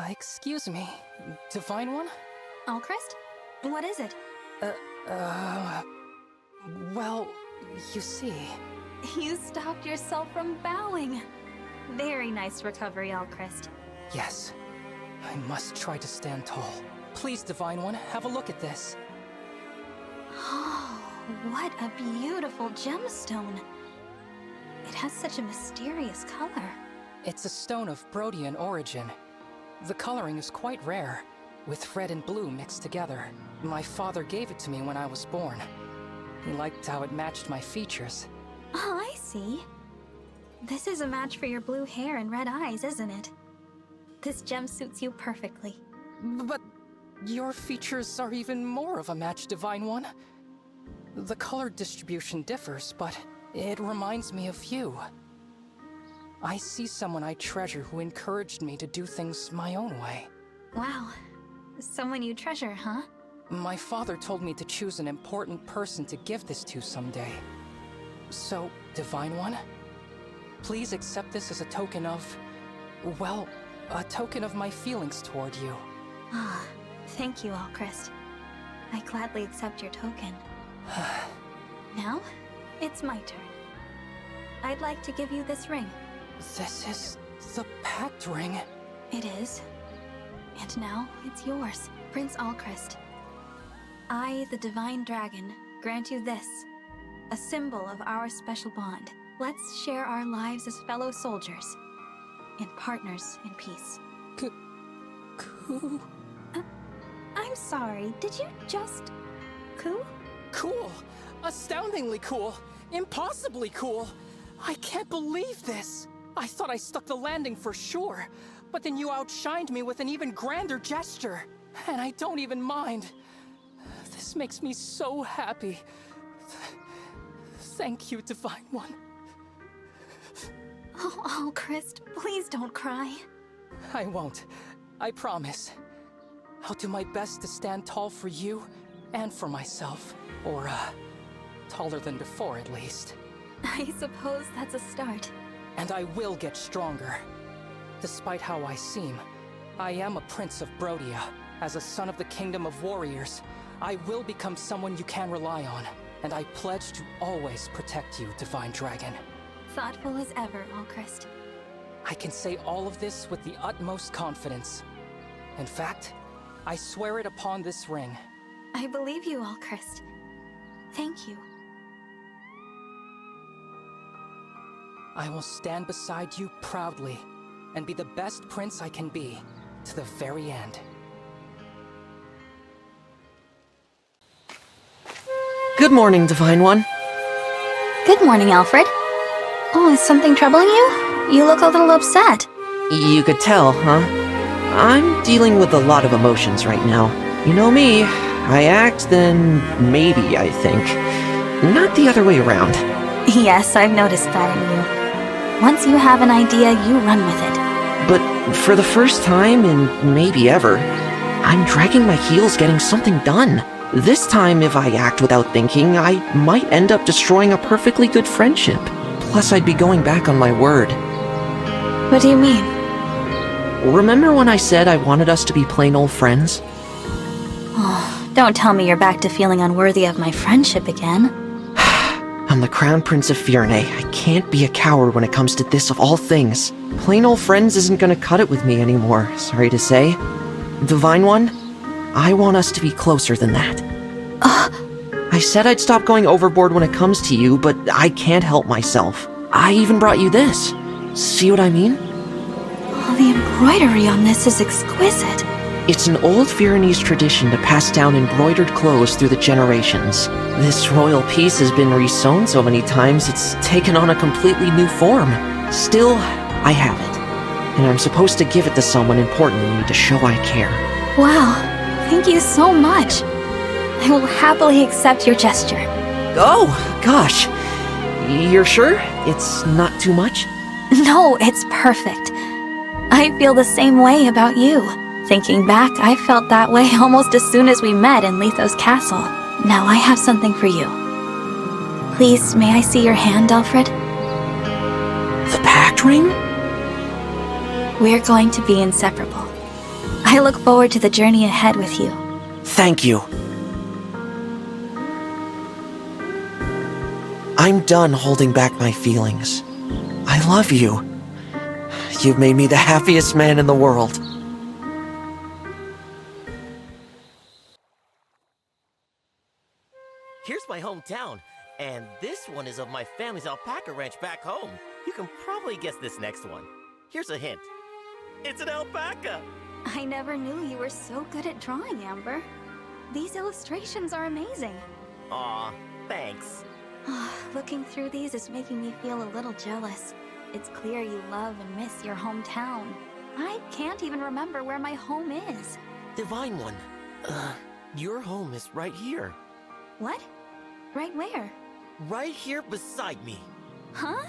Excuse me, Divine One? Alchrist? What is it? Well, you see... You stopped yourself from bowing. Very nice recovery, Alchrist. Yes, I must try to stand tall. Please, Divine One, have a look at this. Oh, what a beautiful gemstone. It has such a mysterious color. It's a stone of Brodian origin. The coloring is quite rare, with red and blue mixed together. My father gave it to me when I was born. He liked how it matched my features. Oh, I see. This is a match for your blue hair and red eyes, isn't it? This gem suits you perfectly. But your features are even more of a match, Divine One. The color distribution differs, but it reminds me of you. I see someone I treasure who encouraged me to do things my own way. Wow. Someone you treasure, huh? My father told me to choose an important person to give this to someday. So, Divine One, please accept this as a token of... well, a token of my feelings toward you. Ah, thank you, Alchrist. I gladly accept your token. Now, it's my turn. I'd like to give you this ring. This is the pact ring. It is. And now, it's yours, Prince Alchrist. I, the Divine Dragon, grant you this, a symbol of our special bond. Let's share our lives as fellow soldiers, and partners in peace. Cool. I'm sorry, did you just... coo? Cool. Astoundingly cool. Impossibly cool. I can't believe this. I thought I stuck the landing for sure, but then you outshined me with an even grander gesture. And I don't even mind. This makes me so happy. Thank you, Divine One. Oh, Alchrist, please don't cry. I won't. I promise. I'll do my best to stand tall for you and for myself. Or, taller than before, at least. I suppose that's a start. And I will get stronger. Despite how I seem, I am a prince of Brodia. As a son of the Kingdom of Warriors, I will become someone you can rely on. And I pledge to always protect you, Divine Dragon. Thoughtful as ever, Alchrist. I can say all of this with the utmost confidence. In fact, I swear it upon this ring. I believe you, Alchrist. Thank you. I will stand beside you proudly, and be the best prince I can be, to the very end. Good morning, Divine One. Good morning, Alfred. Oh, is something troubling you? You look a little upset. You could tell, huh? I'm dealing with a lot of emotions right now. You know me, I act, then maybe I think. Not the other way around. Yes, I've noticed that in you. Once you have an idea, you run with it. But for the first time in maybe ever, I'm dragging my heels getting something done. This time, if I act without thinking, I might end up destroying a perfectly good friendship. Plus, I'd be going back on my word. What do you mean? Remember when I said I wanted us to be plain old friends? Oh, don't tell me you're back to feeling unworthy of my friendship again. I'm the Crown Prince of Fierne. I can't be a coward when it comes to this of all things. Plain old friends isn't gonna cut it with me anymore, sorry to say. Divine One, I want us to be closer than that. I said I'd stop going overboard when it comes to you, but I can't help myself. I even brought you this. See what I mean? Oh, the embroidery on this is exquisite. It's an old Viennese tradition to pass down embroidered clothes through the generations. This royal piece has been resewn so many times it's taken on a completely new form. Still, I have it. And I'm supposed to give it to someone important to me to show I care. Wow, thank you so much. I will happily accept your gesture. Oh, gosh. You're sure? It's not too much? No, it's perfect. I feel the same way about you. Thinking back, I felt that way almost as soon as we met in Lethos Castle. Now I have something for you. Please, may I see your hand, Alfred? The pact ring? We're going to be inseparable. I look forward to the journey ahead with you. Thank you. I'm done holding back my feelings. I love you. You've made me the happiest man in the world. Here's my hometown, and this one is of my family's alpaca ranch back home. You can probably guess this next one. Here's a hint. It's an alpaca! I never knew you were so good at drawing, Amber. These illustrations are amazing. Aw, thanks. Looking through these is making me feel a little jealous. It's clear you love and miss your hometown. I can't even remember where my home is. Divine One, your home is right here. What? Right where? Right here beside me. Huh?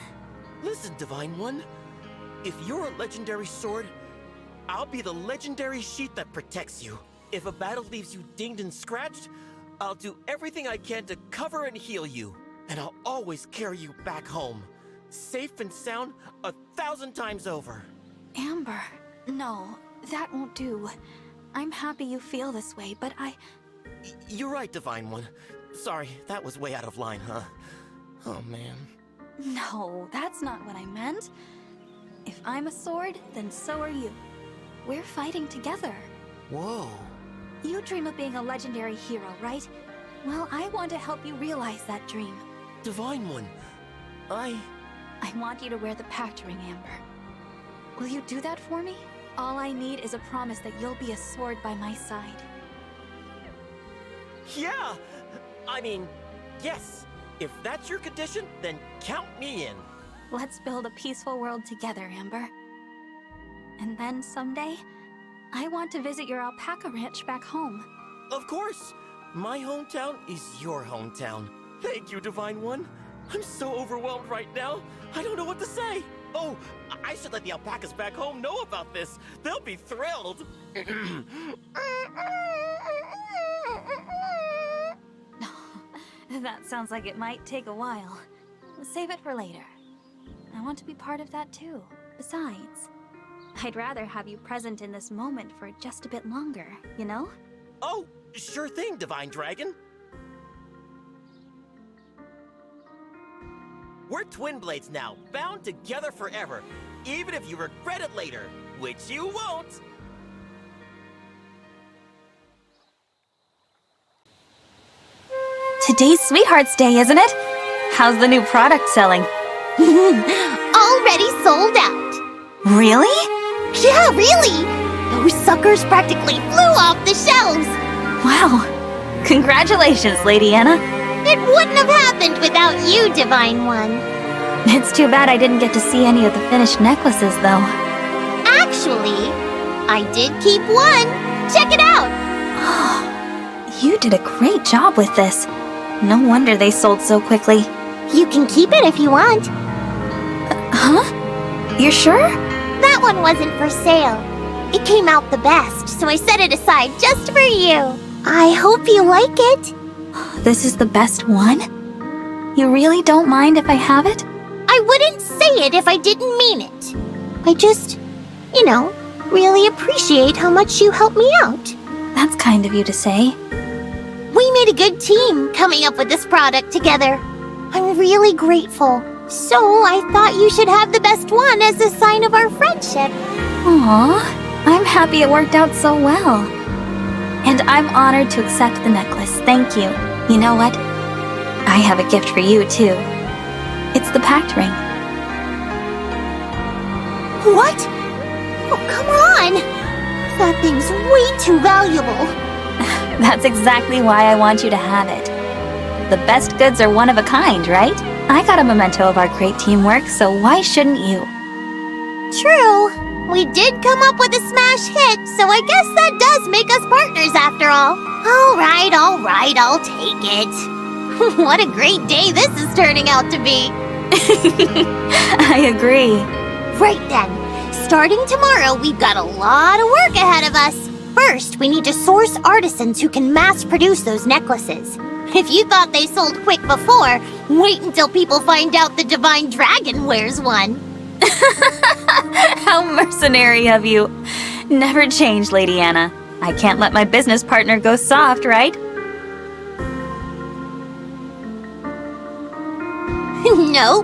Listen, Divine One. If you're a legendary sword, I'll be the legendary sheath that protects you. If a battle leaves you dinged and scratched, I'll do everything I can to cover and heal you. And I'll always carry you back home. Safe and sound 1,000 times over. Amber, no, that won't do. I'm happy you feel this way, but You're right, Divine One. Sorry, that was way out of line, huh? Oh, man. No, that's not what I meant. If I'm a sword, then so are you. We're fighting together. Whoa. You dream of being a legendary hero, right? Well, I want to help you realize that dream. Divine One, I want you to wear the pact ring, Amber. Will you do that for me? All I need is a promise that you'll be a sword by my side. Yeah! I mean, yes. If that's your condition, then count me in. Let's build a peaceful world together, Amber. And then someday, I want to visit your alpaca ranch back home. Of course! My hometown is your hometown. Thank you, Divine One. I'm so overwhelmed right now. I don't know what to say. Oh, I should let the alpacas back home know about this. They'll be thrilled. That sounds like it might take a while. Save it for later. I want to be part of that too. Besides, I'd rather have you present in this moment for just a bit longer, you know? Oh, sure thing, Divine Dragon. We're twin blades now, bound together forever, even if you regret it later, which you won't. Today's Sweetheart's Day, isn't it? How's the new product selling? Already sold out. Really? Yeah, really. Those suckers practically flew off the shelves. Wow. Congratulations, Lady Anna. It wouldn't have happened without you, Divine One. It's too bad I didn't get to see any of the finished necklaces, though. Actually, I did keep one. Check it out. You did a great job with this. No wonder they sold so quickly. You can keep it if you want. Huh? You're sure? That one wasn't for sale. It came out the best, so I set it aside just for you. I hope you like it. This is the best one? You really don't mind if I have it? I wouldn't say it if I didn't mean it. I just, really appreciate how much you helped me out. That's kind of you to say. We made a good team coming up with this product together. I'm really grateful. So I thought you should have the best one as a sign of our friendship. Aw, I'm happy it worked out so well. And I'm honored to accept the necklace, thank you. You know what? I have a gift for you, too. It's the pact ring. What? Oh, come on! That thing's way too valuable. That's exactly why I want you to have it. The best goods are one of a kind, right? I got a memento of our great teamwork, so why shouldn't you? True. We did come up with a smash hit, so I guess that does make us partners after all. All right, I'll take it. What a great day this is turning out to be. I agree. Right then. Starting tomorrow, we've got a lot of work ahead of us. First, we need to source artisans who can mass produce those necklaces. If you thought they sold quick before, wait until people find out the Divine Dragon wears one. How mercenary of you. Never change, Lady Anna. I can't let my business partner go soft, right? No.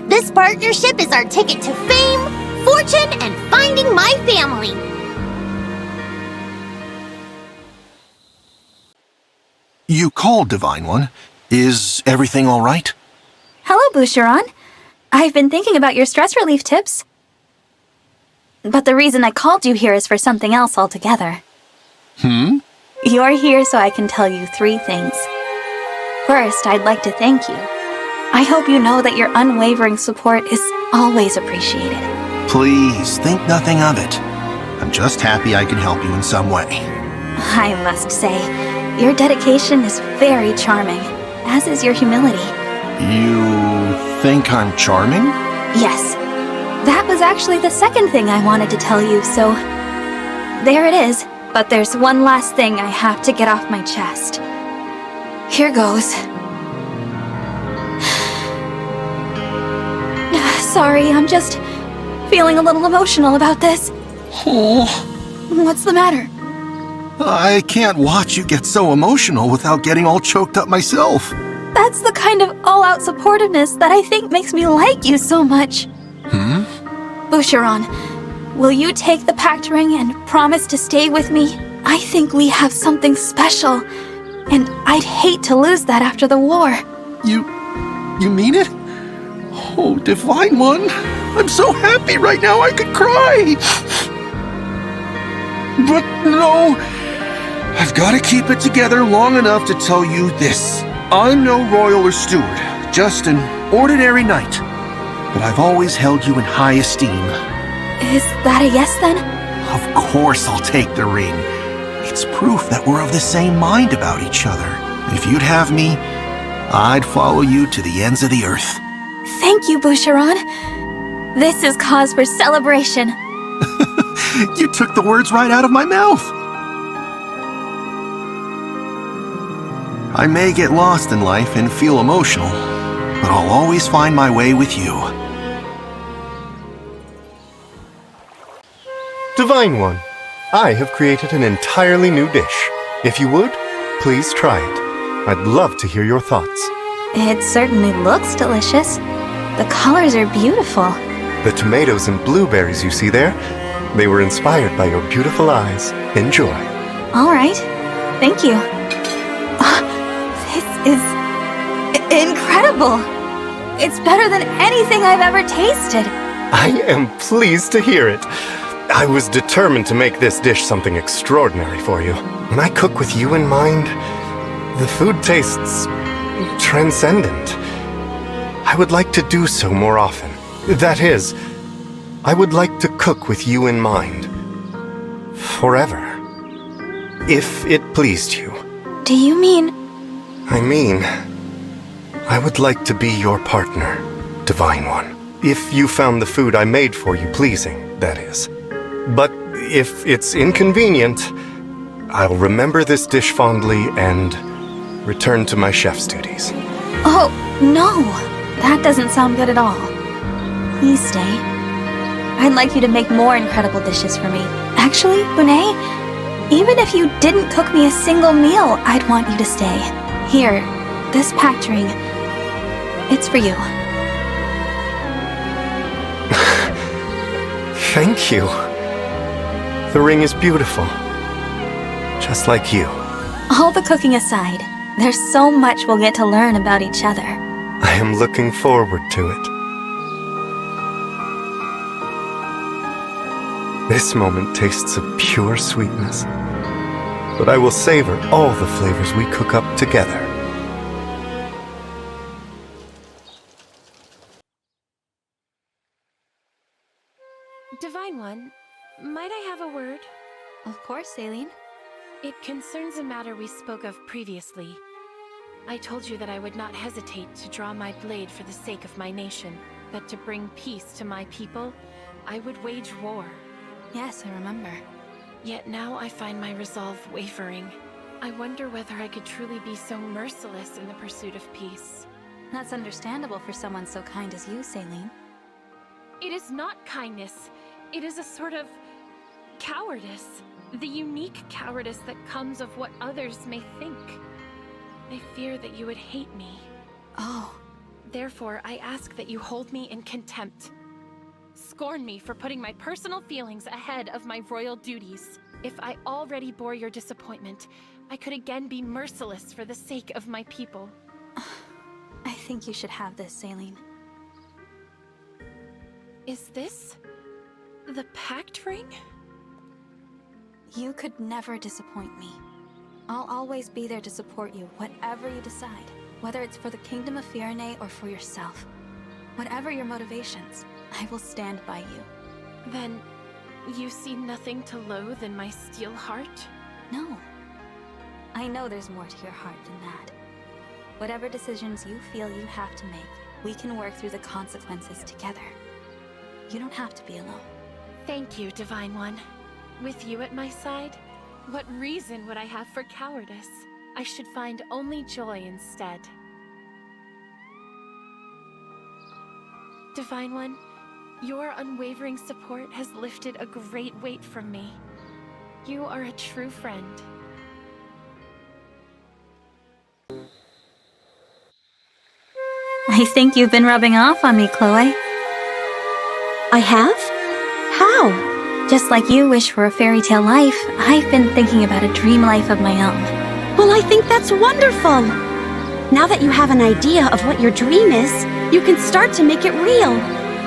This partnership is our ticket to fame, fortune, and finding my family. You called, Divine One. Is everything all right? Hello, Boucheron. I've been thinking about your stress relief tips. But the reason I called you here is for something else altogether. You're here so I can tell you 3 things. First, I'd like to thank you. I hope you know that your unwavering support is always appreciated. Please, think nothing of it. I'm just happy I can help you in some way. I must say, your dedication is very charming, as is your humility. You think I'm charming? Yes, that was actually the second thing I wanted to tell you, so there it is. But there's one last thing I have to get off my chest. Here goes. Sorry, I'm just feeling a little emotional about this. Oh, What's the matter? I can't watch you get so emotional without getting all choked up myself. That's the kind of all-out supportiveness that I think makes me like you so much. Boucheron, will you take the pact ring and promise to stay with me? I think we have something special, and I'd hate to lose that after the war. You mean it? Oh, Divine One, I'm so happy right now I could cry. But no, I've got to keep it together long enough to tell you this. I'm no royal or steward, just an ordinary knight. But I've always held you in high esteem. Is that a yes then? Of course I'll take the ring. It's proof that we're of the same mind about each other. If you'd have me, I'd follow you to the ends of the earth. Thank you, Boucheron. This is cause for celebration. You took the words right out of my mouth. I may get lost in life and feel emotional, but I'll always find my way with you. Divine One, I have created an entirely new dish. If you would, please try it. I'd love to hear your thoughts. It certainly looks delicious. The colors are beautiful. The tomatoes and blueberries you see there, they were inspired by your beautiful eyes. Enjoy. All right. Thank you. This is incredible. It's better than anything I've ever tasted. I am pleased to hear it. I was determined to make this dish something extraordinary for you. When I cook with you in mind, the food tastes transcendent. I would like to do so more often. That is, I would like to cook with you in mind. Forever. If it pleased you. Do you mean... I mean, I would like to be your partner, Divine One. If you found the food I made for you pleasing, that is. But if it's inconvenient, I'll remember this dish fondly and return to my chef's duties. Oh, no. That doesn't sound good at all. Please stay. I'd like you to make more incredible dishes for me. Actually, Bonet, even if you didn't cook me a single meal, I'd want you to stay. Here, this pact ring. It's for you. Thank you. The ring is beautiful. Just like you. All the cooking aside, there's so much we'll get to learn about each other. I am looking forward to it. This moment tastes of pure sweetness, but I will savor all the flavors we cook up together. Divine One, might I have a word? Of course, Aileen. It concerns a matter we spoke of previously. I told you that I would not hesitate to draw my blade for the sake of my nation, that to bring peace to my people, I would wage war. Yes, I remember. Yet now I find my resolve wavering. I wonder whether I could truly be so merciless in the pursuit of peace. That's understandable for someone so kind as you, Aileen. It is not kindness. It is a sort of Cowardice. The unique cowardice that comes of what others may think. I fear that you would hate me. Oh, Therefore, I ask that you hold me in contempt. Scorn me for putting my personal feelings ahead of my royal duties. If I already bore your disappointment, I could again be merciless for the sake of my people. I think you should have this, Saline. Is this the pact ring? You could never disappoint me. I'll always be there to support you, whatever you decide. Whether it's for the Kingdom of Firene or for yourself. Whatever your motivations, I will stand by you. Then, you see nothing to loathe in my steel heart? No. I know there's more to your heart than that. Whatever decisions you feel you have to make, we can work through the consequences together. You don't have to be alone. Thank you, Divine One. With you at my side, what reason would I have for cowardice? I should find only joy instead. Divine One, your unwavering support has lifted a great weight from me. You are a true friend. I think you've been rubbing off on me, Chloe. I have? How? Just like you wish for a fairy tale life, I've been thinking about a dream life of my own. Well, I think that's wonderful. Now that you have an idea of what your dream is, you can start to make it real.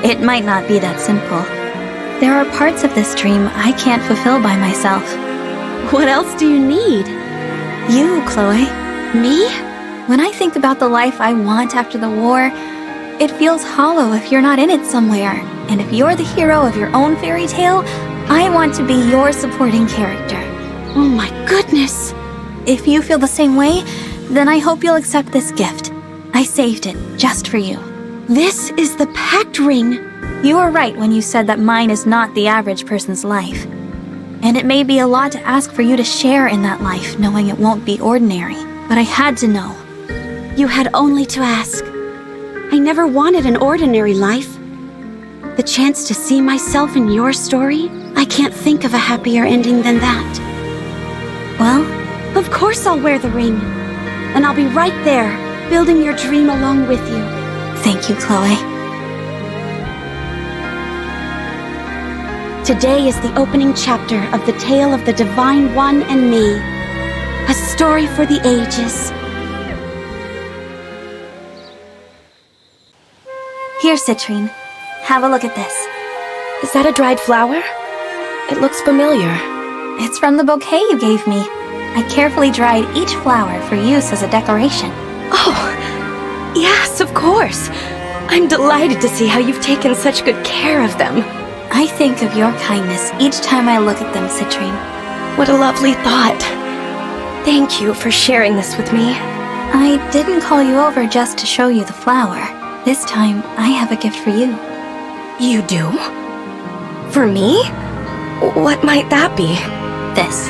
It might not be that simple. There are parts of this dream I can't fulfill by myself. What else do you need? You, Chloe. Me? When I think about the life I want after the war, it feels hollow if you're not in it somewhere. And if you're the hero of your own fairy tale, I want to be your supporting character. Oh my goodness. If you feel the same way, then I hope you'll accept this gift. I saved it just for you. This is the pact ring. You were right when you said that mine is not the average person's life. And it may be a lot to ask for you to share in that life, knowing it won't be ordinary. But I had to know. You had only to ask. I never wanted an ordinary life. The chance to see myself in your story, I can't think of a happier ending than that. Well, of course I'll wear the ring. And I'll be right there, building your dream along with you. Thank you, Chloe. Today is the opening chapter of the tale of the Divine One and me. A story for the ages. Here, Citrine. Have a look at this. Is that a dried flower? It looks familiar. It's from the bouquet you gave me. I carefully dried each flower for use as a decoration. Oh, yes, of course. I'm delighted to see how you've taken such good care of them. I think of your kindness each time I look at them, Citrine. What a lovely thought. Thank you for sharing this with me. I didn't call you over just to show you the flower. This time, I have a gift for you. You do? For me? What might that be? This.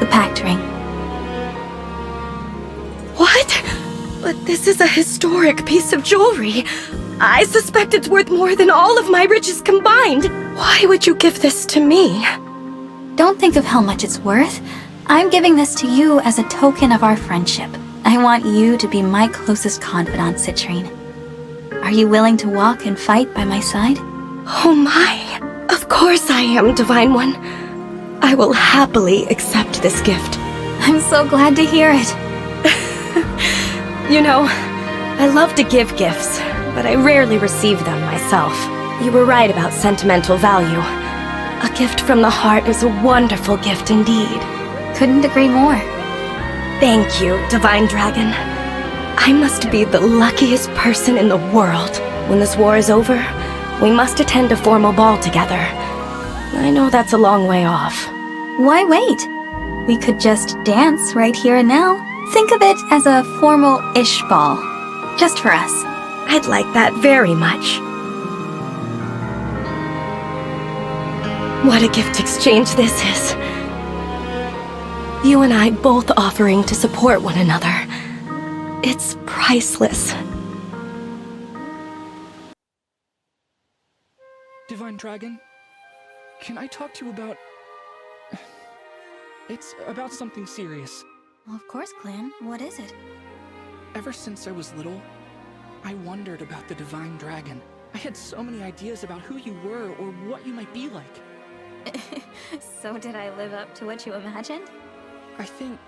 The pact ring. What? But this is a historic piece of jewelry. I suspect it's worth more than all of my riches combined. Why would you give this to me? Don't think of how much it's worth. I'm giving this to you as a token of our friendship. I want you to be my closest confidant, Citrine. Are you willing to walk and fight by my side? Oh my. Of course I am, Divine One. I will happily accept this gift. I'm so glad to hear it. You know, I love to give gifts, but I rarely receive them myself. You were right about sentimental value. A gift from the heart is a wonderful gift indeed. Couldn't agree more. Thank you, Divine Dragon. I must be the luckiest person in the world. When this war is over, we must attend a formal ball together. I know that's a long way off. Why wait? We could just dance right here and now. Think of it as a formal-ish ball. Just for us. I'd like that very much. What a gift exchange this is. You and I both offering to support one another. It's priceless. Divine Dragon, can I talk to you about It's about something serious. Well, of course, Clan. What is it? Ever since I was little, I wondered about the Divine Dragon. I had so many ideas about who you were or what you might be like. So did I live up to what you imagined? I think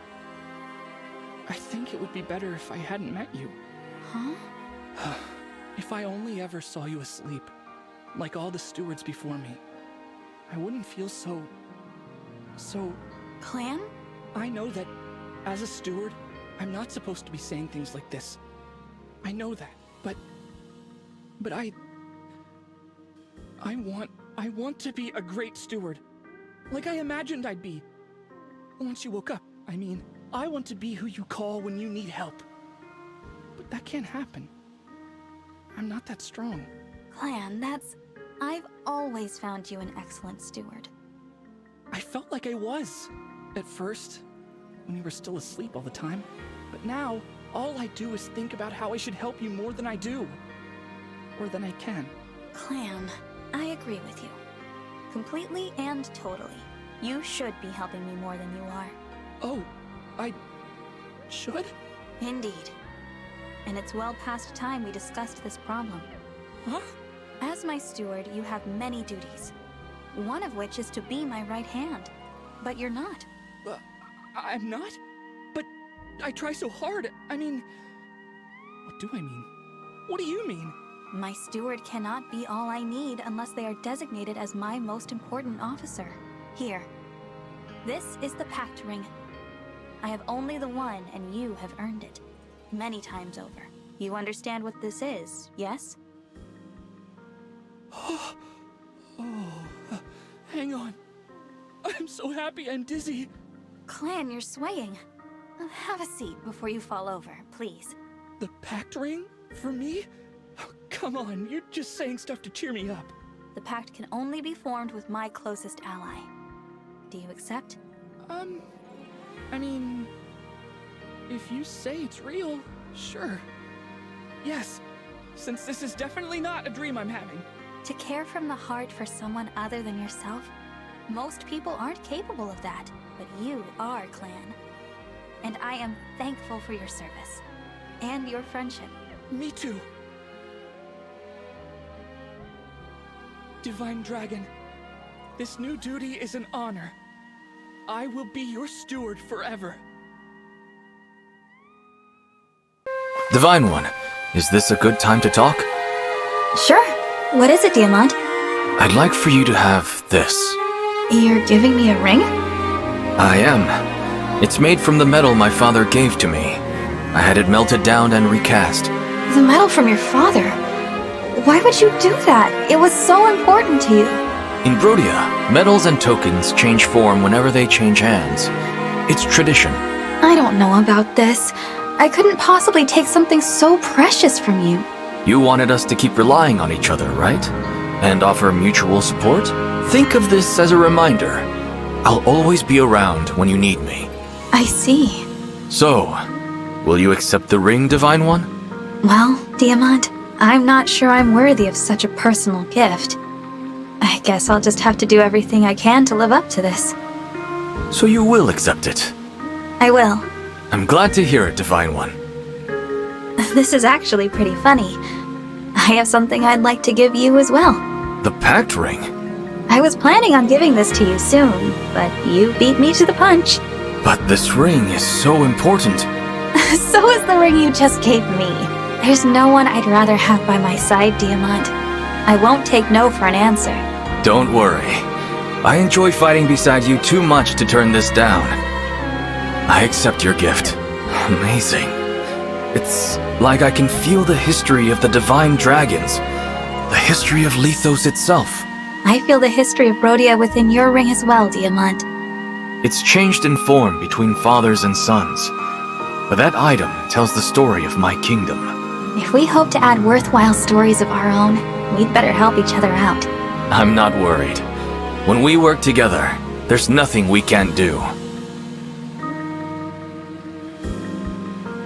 it would be better if I hadn't met you. Huh? If I only ever saw you asleep, like all the stewards before me, I wouldn't feel so... Clan? I know that, as a steward, I'm not supposed to be saying things like this. I know that, but I want to be a great steward. Like I imagined I'd be. Once you woke up, I mean, I want to be who you call when you need help. But that can't happen. I'm not that strong. Clan, I've always found you an excellent steward. I felt like I was. At first, when you were still asleep all the time. But now, all I do is think about how I should help you more than I do. Or than I can. Clan, I agree with you. Completely and totally. You should be helping me more than you are. Oh, I... should? Indeed. And it's well past time we discussed this problem. Huh? As my steward, you have many duties. One of which is to be my right hand. But you're not. I'm not? But I try so hard. I mean... What do I mean? What do you mean? My steward cannot be all I need unless they are designated as my most important officer. Here. This is the pact ring. I have only the one, and you have earned it. Many times over. You understand what this is, yes? Oh, hang on. I'm so happy I'm dizzy. Clan, you're swaying. Have a seat before you fall over, please. The pact ring? For me? Oh, come on, you're just saying stuff to cheer me up. The pact can only be formed with my closest ally. Do you accept? I mean... If you say it's real, sure. Yes, since this is definitely not a dream I'm having. To care from the heart for someone other than yourself? Most people aren't capable of that, but you are, Clan. And I am thankful for your service. And your friendship. Me too. Divine Dragon, this new duty is an honor. I will be your steward forever. Divine One, is this a good time to talk? Sure. What is it, Diamant? I'd like for you to have this. You're giving me a ring? I am. It's made from the metal my father gave to me. I had it melted down and recast. The metal from your father? Why would you do that? It was so important to you. In Brodia, metals and tokens change form whenever they change hands. It's tradition. I don't know about this. I couldn't possibly take something so precious from you. You wanted us to keep relying on each other, right? And offer mutual support? Think of this as a reminder. I'll always be around when you need me. I see. So, will you accept the ring, Divine One? Well, Diamant, I'm not sure I'm worthy of such a personal gift. I guess I'll just have to do everything I can to live up to this. So you will accept it? I will. I'm glad to hear it, Divine One. This is actually pretty funny. I have something I'd like to give you as well. The pact ring? I was planning on giving this to you soon, but you beat me to the punch. But this ring is so important. So is the ring you just gave me. There's no one I'd rather have by my side, Diamant. I won't take no for an answer. Don't worry. I enjoy fighting beside you too much to turn this down. I accept your gift. Amazing. It's like I can feel the history of the Divine Dragons. The history of Lethos itself. I feel the history of Brodia within your ring as well, Diamant. It's changed in form between fathers and sons. But that item tells the story of my kingdom. If we hope to add worthwhile stories of our own, we'd better help each other out. I'm not worried. When we work together, there's nothing we can't do.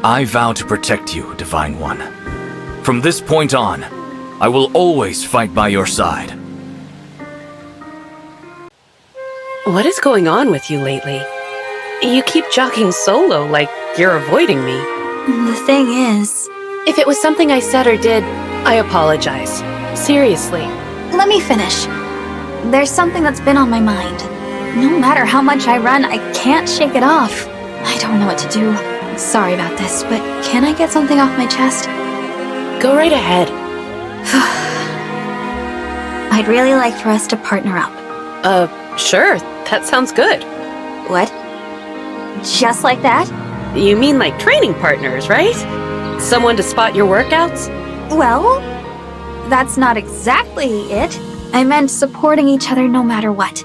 I vow to protect you, Divine One. From this point on, I will always fight by your side. What is going on with you lately? You keep jogging solo like you're avoiding me. The thing is... If it was something I said or did, I apologize. Seriously. Let me finish. There's something that's been on my mind. No matter how much I run, I can't shake it off. I don't know what to do. Sorry about this, but can I get something off my chest? Go right ahead. I'd really like for us to partner up. Sure. That sounds good. What? Just like that? You mean like training partners, right? Someone to spot your workouts? Well, that's not exactly it. I meant supporting each other no matter what.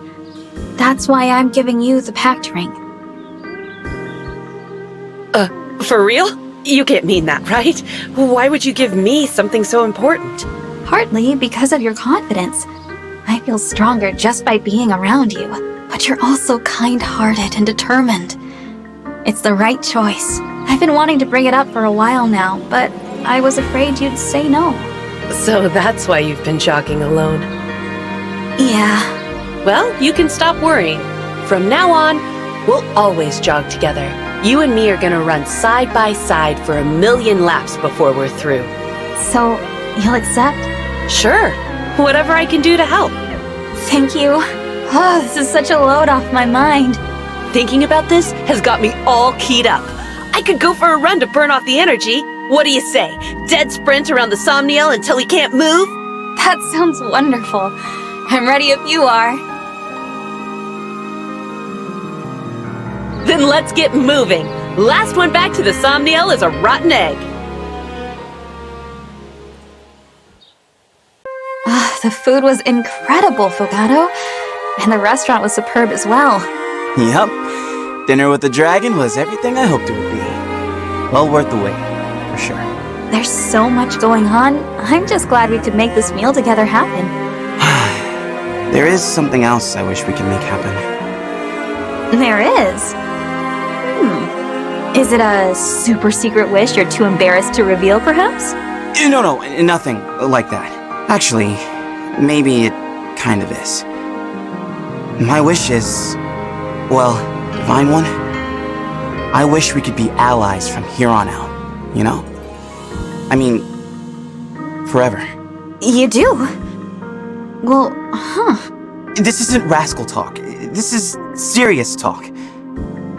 That's why I'm giving you the pact ring. For real? You can't mean that, right? Why would you give me something so important? Partly because of your confidence. I feel stronger just by being around you. But you're also kind-hearted and determined. It's the right choice. I've been wanting to bring it up for a while now, but I was afraid you'd say no. So that's why you've been jogging alone. Yeah. Well, you can stop worrying. From now on, we'll always jog together. You and me are gonna run side by side for 1,000,000 laps before we're through. So, you'll accept? Sure. Whatever I can do to help. Thank you. Oh, this is such a load off my mind. Thinking about this has got me all keyed up. I could go for a run to burn off the energy. What do you say? Dead sprint around the Somniel until we can't move? That sounds wonderful. I'm ready if you are. Then let's get moving. Last one back to the Somniel is a rotten egg. The food was incredible, Fogato. And the restaurant was superb as well. Yup. Dinner with the dragon was everything I hoped it would be. Well worth the wait, for sure. There's so much going on. I'm just glad we could make this meal together happen. There is something else I wish we could make happen. There is? Is it a super secret wish you're too embarrassed to reveal, perhaps? No, nothing like that. Actually, maybe it kind of is. My wish is... well, Divine One, I wish we could be allies from here on out, you know? I mean, forever. You do? Well, This isn't rascal talk. This is serious talk.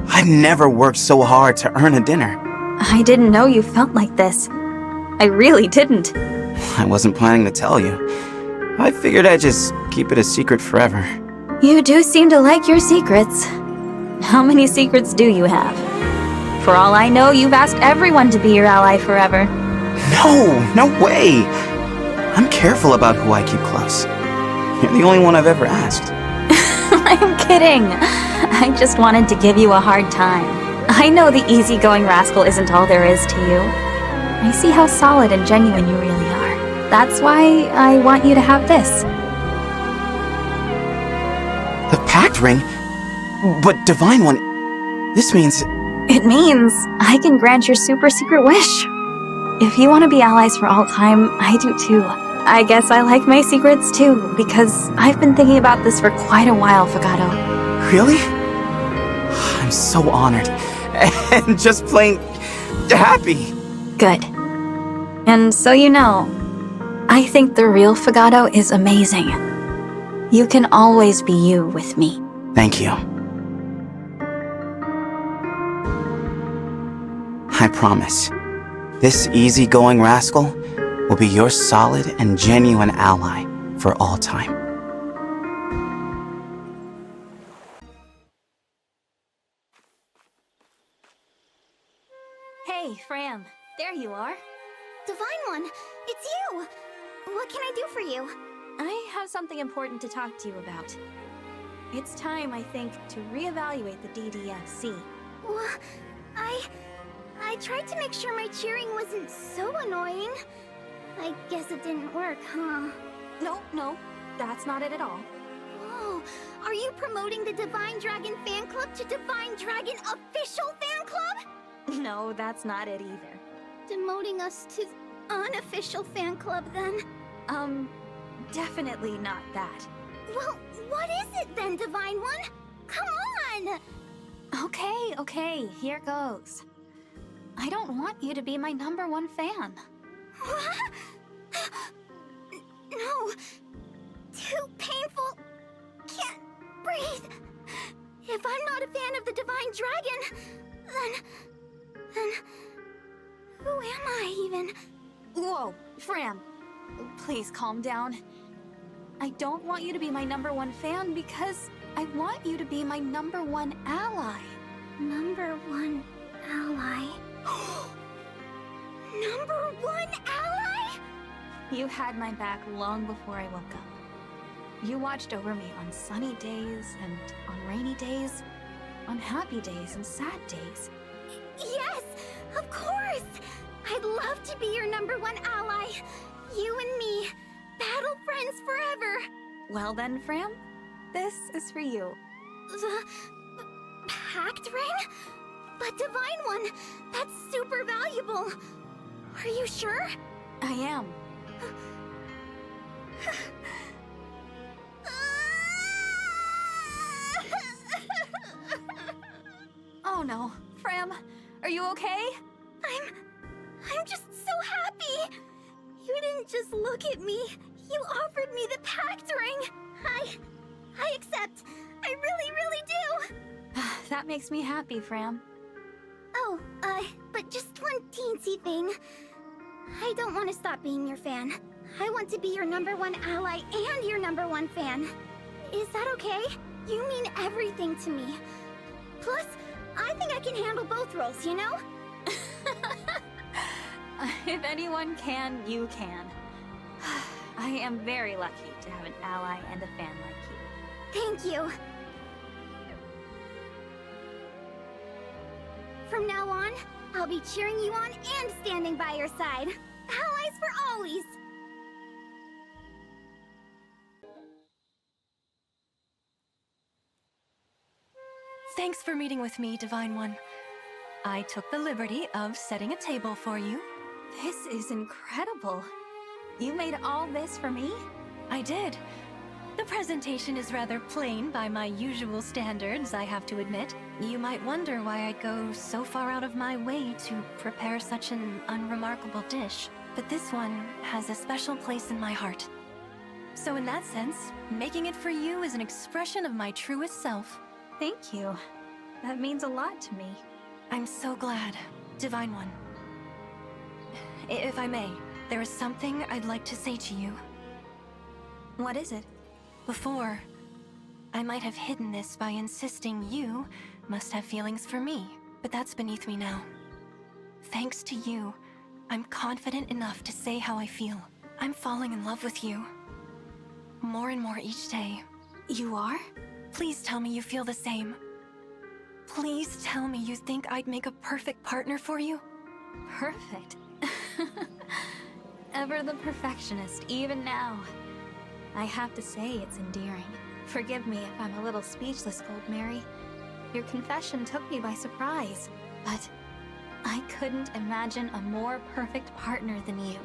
I've never worked so hard to earn a dinner. I didn't know you felt like this. I really didn't. I wasn't planning to tell you. I figured I'd just keep it a secret forever. You do seem to like your secrets. How many secrets do you have? For all I know, you've asked everyone to be your ally forever. No way! I'm careful about who I keep close. You're the only one I've ever asked. I'm kidding. I just wanted to give you a hard time. I know the easygoing rascal isn't all there is to you. I see how solid and genuine you really are. That's why I want you to have this. The pact ring? But Divine One, this means... It means I can grant your super secret wish. If you want to be allies for all time, I do too. I guess I like my secrets too, because I've been thinking about this for quite a while, Fogato. Really? I'm so honored. And just plain... happy. Good. And so you know, I think the real Fogato is amazing. You can always be you with me. Thank you. I promise, this easygoing rascal will be your solid and genuine ally for all time. Hey, Fram. There you are. Divine One, it's you! What can I do for you? I have something important to talk to you about. It's time, I think, to reevaluate the DDFC. Well, I tried to make sure my cheering wasn't so annoying. I guess it didn't work, huh? No, that's not it at all. Whoa, are you promoting the Divine Dragon Fan Club to Divine Dragon Official Fan Club? No, that's not it either. Demoting us to Unofficial Fan Club, then? Definitely not that. Well, what is it then, Divine One? Come on! Okay, here goes. I don't want you to be my #1 fan. No. Too painful. Can't breathe. If I'm not a fan of the Divine Dragon, then who am I even? Whoa, Fram. Please calm down. I don't want you to be my #1 fan because I want you to be my #1 ally. #1 ally. #1 ally? You had my back long before I woke up. You watched over me on sunny days and on rainy days, on happy days and sad days. Yes, of course! I'd love to be your #1 ally. You and me, battle friends forever. Well then, Fram, this is for you. The pact ring? But Divine One, that's super valuable. Are you sure? I am. Oh no, Fram, are you okay? I'm just so happy. You didn't just look at me. You offered me the pact ring. I accept. I really do. That makes me happy, Fram. Oh, but just one teensy thing. I don't want to stop being your fan. I want to be your #1 ally and your #1 fan. Is that okay? You mean everything to me. Plus, I think I can handle both roles, you know? If anyone can, you can. I am very lucky to have an ally and a fan like you. Thank you. From now on, I'll be cheering you on and standing by your side. Allies for always! Thanks for meeting with me, Divine One. I took the liberty of setting a table for you. This is incredible. You made all this for me? I did. The presentation is rather plain by my usual standards, I have to admit. You might wonder why I'd go so far out of my way to prepare such an unremarkable dish. But this one has a special place in my heart. So in that sense, making it for you is an expression of my truest self. Thank you. That means a lot to me. I'm so glad, Divine One. If I may, there is something I'd like to say to you. What is it? Before, I might have hidden this by insisting you must have feelings for me, but that's beneath me now. Thanks to you, I'm confident enough to say how I feel. I'm falling in love with you. More and more each day. You are? Please tell me you feel the same. Please tell me you think I'd make a perfect partner for you. Perfect. Ever the perfectionist, even now. I have to say it's endearing. Forgive me if I'm a little speechless, Gold Mary. Your confession took me by surprise, but I couldn't imagine a more perfect partner than you.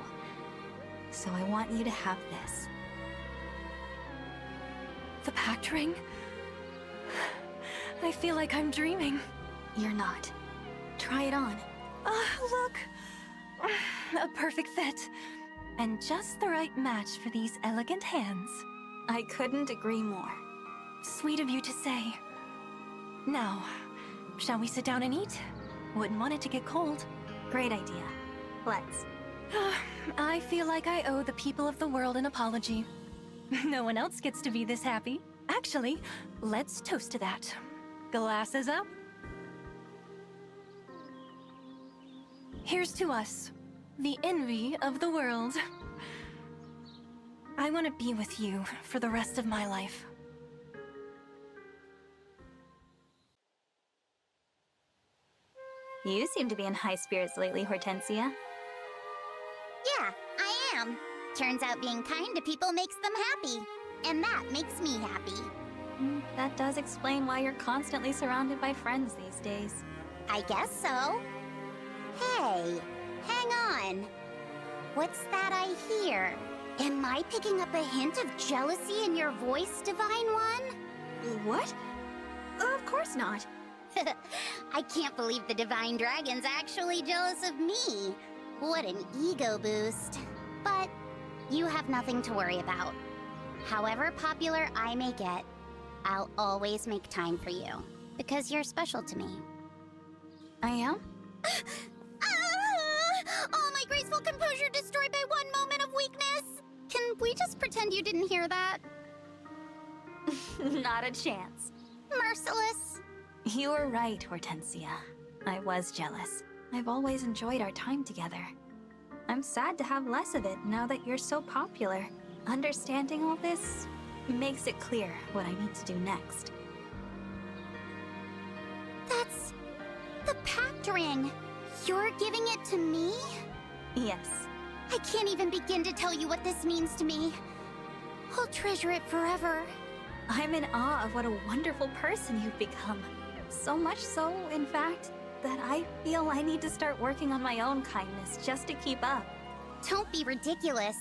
So I want you to have this. The pact ring? I feel like I'm dreaming. You're not. Try it on. Look! A perfect fit. And just the right match for these elegant hands. I couldn't agree more. Sweet of you to say. Now, shall we sit down and eat? Wouldn't want it to get cold. Great idea. Let's. I feel like I owe the people of the world an apology. No one else gets to be this happy. Actually, let's toast to that. Glasses up. Here's to us, the envy of the world. I want to be with you for the rest of my life. You seem to be in high spirits lately, Hortensia. Yeah, I am. Turns out being kind to people makes them happy. And that makes me happy. That does explain why you're constantly surrounded by friends these days. I guess so. Hey, hang on. What's that I hear? Am I picking up a hint of jealousy in your voice, Divine One? What? Of course not. I can't believe the Divine Dragon's actually jealous of me. What an ego boost. But you have nothing to worry about. However popular I may get, I'll always make time for you. Because you're special to me. I am? All my graceful composure destroyed by one moment of weakness! Can we just pretend you didn't hear that? Not a chance. Merciless. You were right, Hortensia. I was jealous. I've always enjoyed our time together. I'm sad to have less of it now that you're so popular. Understanding all this makes it clear what I need to do next. That's the pact ring. You're giving it to me? Yes. I can't even begin to tell you what this means to me. I'll treasure it forever. I'm in awe of what a wonderful person you've become. So much so, in fact, that I feel I need to start working on my own kindness just to keep up. Don't be ridiculous.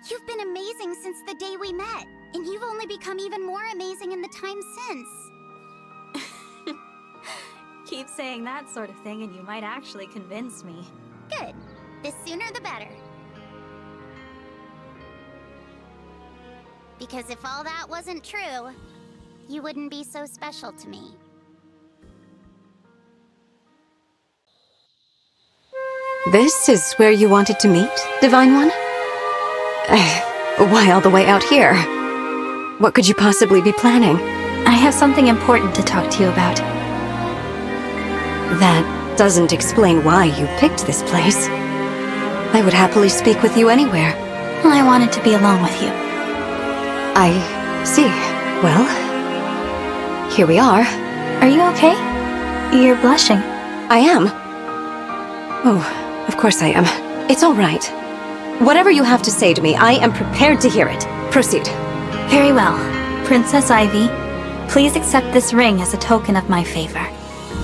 You've been amazing since the day we met, and you've only become even more amazing in the time since. Keep saying that sort of thing and you might actually convince me. Good. The sooner the better. Because if all that wasn't true, you wouldn't be so special to me. This is where you wanted to meet, Divine One? Why all the way out here? What could you possibly be planning? I have something important to talk to you about. That doesn't explain why you picked this place. I would happily speak with you anywhere. I wanted to be alone with you. I see. Well, here we are. Are you okay? You're blushing. I am. Oh, of course I am. It's all right. Whatever you have to say to me, I am prepared to hear it. Proceed. Very well. Princess Ivy, please accept this ring as a token of my favor.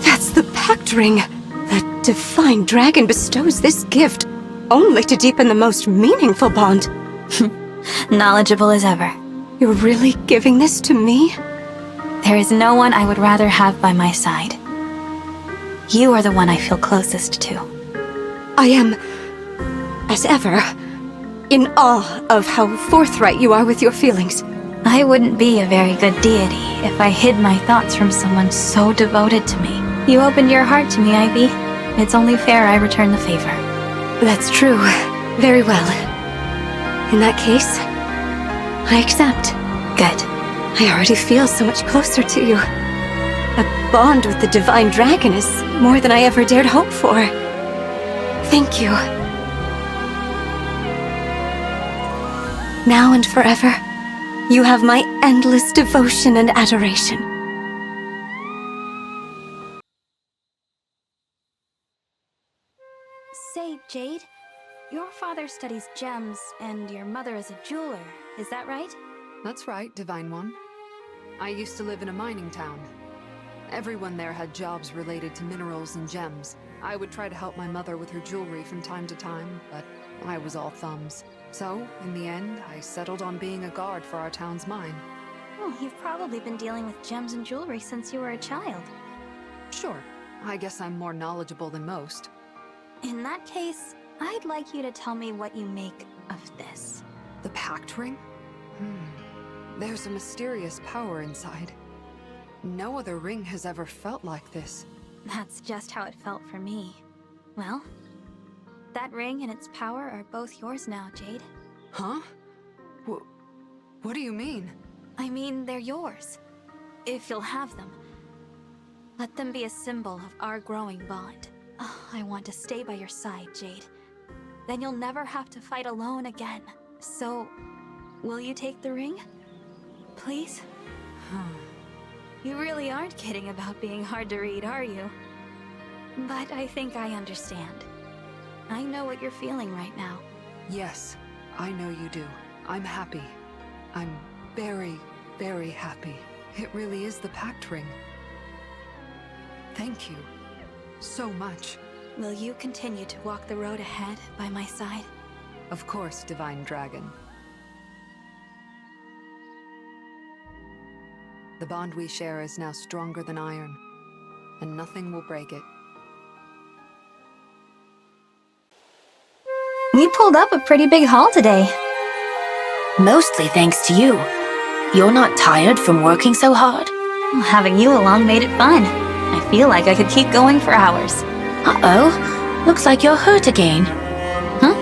That's the pact ring. The Divine Dragon bestows this gift only to deepen the most meaningful bond. Knowledgeable as ever. You're really giving this to me? There is no one I would rather have by my side. You are the one I feel closest to. I am, as ever, in awe of how forthright you are with your feelings. I wouldn't be a very good deity if I hid my thoughts from someone so devoted to me. You opened your heart to me, Ivy. It's only fair I return the favor. That's true. Very well. In that case, I accept. Good. I already feel so much closer to you. A bond with the Divine Dragon is more than I ever dared hope for. Thank you. Now and forever, you have my endless devotion and adoration. Say, Jade, your father studies gems and your mother is a jeweler, is that right? That's right, Divine One. I used to live in a mining town. Everyone there had jobs related to minerals and gems. I would try to help my mother with her jewelry from time to time, but I was all thumbs. So, in the end, I settled on being a guard for our town's mine. Oh, you've probably been dealing with gems and jewelry since you were a child. Sure. I guess I'm more knowledgeable than most. In that case, I'd like you to tell me what you make of this. The pact ring? There's a mysterious power inside. No other ring has ever felt like this. That's just how it felt for me. Well, that ring and its power are both yours now, Jade. Huh? What do you mean? I mean, they're yours. If you'll have them. Let them be a symbol of our growing bond. Oh, I want to stay by your side, Jade. Then you'll never have to fight alone again. So, will you take the ring? Please? You really aren't kidding about being hard to read, are you? But I think I understand. I know what you're feeling right now. Yes, I know you do. I'm happy. I'm very, very happy. It really is the pact ring. Thank you. So much. Will you continue to walk the road ahead by my side? Of course, Divine Dragon. The bond we share is now stronger than iron. and nothing will break it. We pulled up a pretty big haul today. Mostly thanks to you. You're not tired from working so hard? Well, having you along made it fun. I feel like I could keep going for hours. Uh-oh. Looks like you're hurt again. Huh?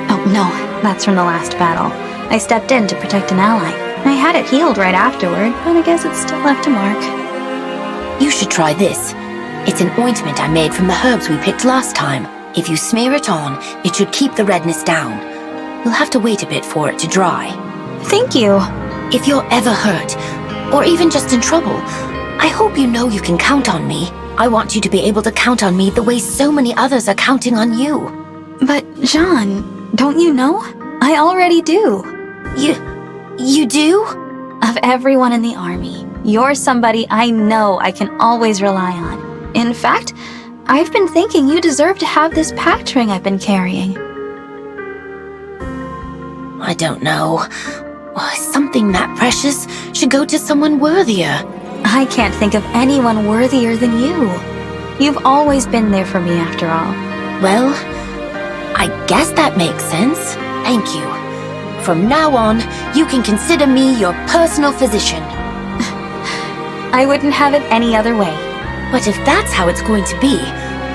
Oh, no. That's from the last battle. I stepped in to protect an ally. I had it healed right afterward, but I guess it still left a mark. You should try this. It's an ointment I made from the herbs we picked last time. If you smear it on, it should keep the redness down. You'll have to wait a bit for it to dry. Thank you. If you're ever hurt, or even just in trouble, I hope you know you can count on me. I want you to be able to count on me the way so many others are counting on you. But, Jean, don't you know? I already do. You do? Of everyone in the army, you're somebody I know I can always rely on. In fact, I've been thinking you deserve to have this pact ring I've been carrying. I don't know. Something that precious should go to someone worthier. I can't think of anyone worthier than you. You've always been there for me after all. Well, I guess that makes sense. Thank you. From now on, you can consider me your personal physician. I wouldn't have it any other way. But if that's how it's going to be,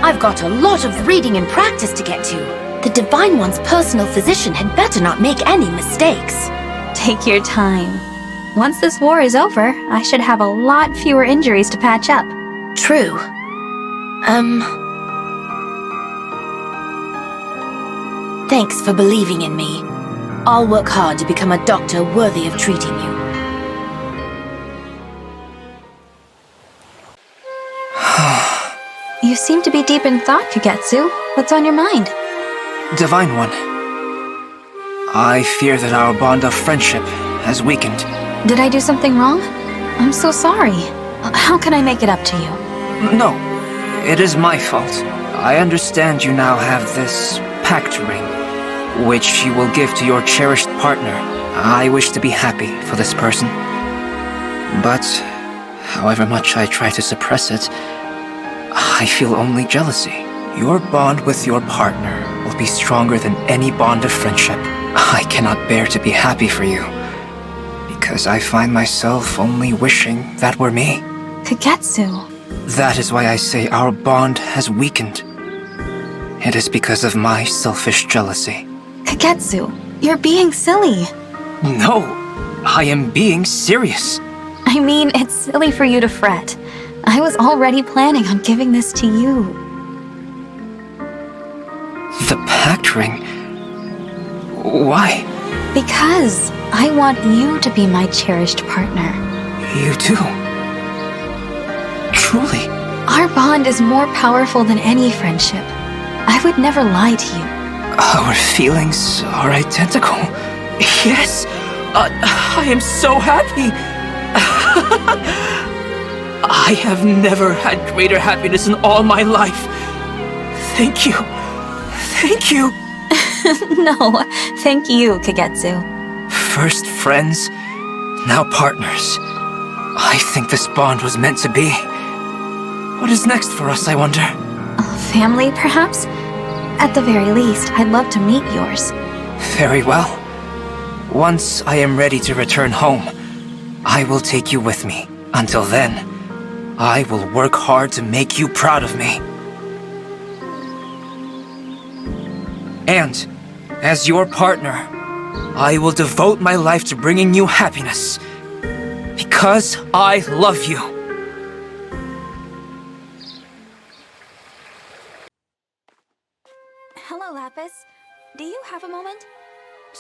I've got a lot of reading and practice to get to. The Divine One's personal physician had better not make any mistakes. Take your time. Once this war is over, I should have a lot fewer injuries to patch up. True. Thanks for believing in me. I'll work hard to become a doctor worthy of treating you. You seem to be deep in thought, Kagetsu. What's on your mind? Divine One, I fear that our bond of friendship has weakened. Did I do something wrong? I'm so sorry. How can I make it up to you? No, it is my fault. I understand you now have this pact ring, which you will give to your cherished partner. I wish to be happy for this person. But, however much I try to suppress it, I feel only jealousy. Your bond with your partner will be stronger than any bond of friendship. I cannot bear to be happy for you, because I find myself only wishing that were me. Kagetsu. That is why I say our bond has weakened. It is because of my selfish jealousy. Kagetsu, you're being silly. No, I am being serious. I mean, it's silly for you to fret. I was already planning on giving this to you. The pact ring? Why? Because I want you to be my cherished partner. You do? Truly? Our bond is more powerful than any friendship. I would never lie to you. Our feelings are identical. Yes, I am so happy. I have never had greater happiness in all my life. Thank you. Thank you. No, thank you, Kagetsu. First friends, now partners. I think this bond was meant to be. What is next for us, I wonder? Family, perhaps? At the very least, I'd love to meet yours. Very well. Once I am ready to return home, I will take you with me. Until then, I will work hard to make you proud of me. And, as your partner, I will devote my life to bringing you happiness. Because I love you. Hello, Lapis. Do you have a moment?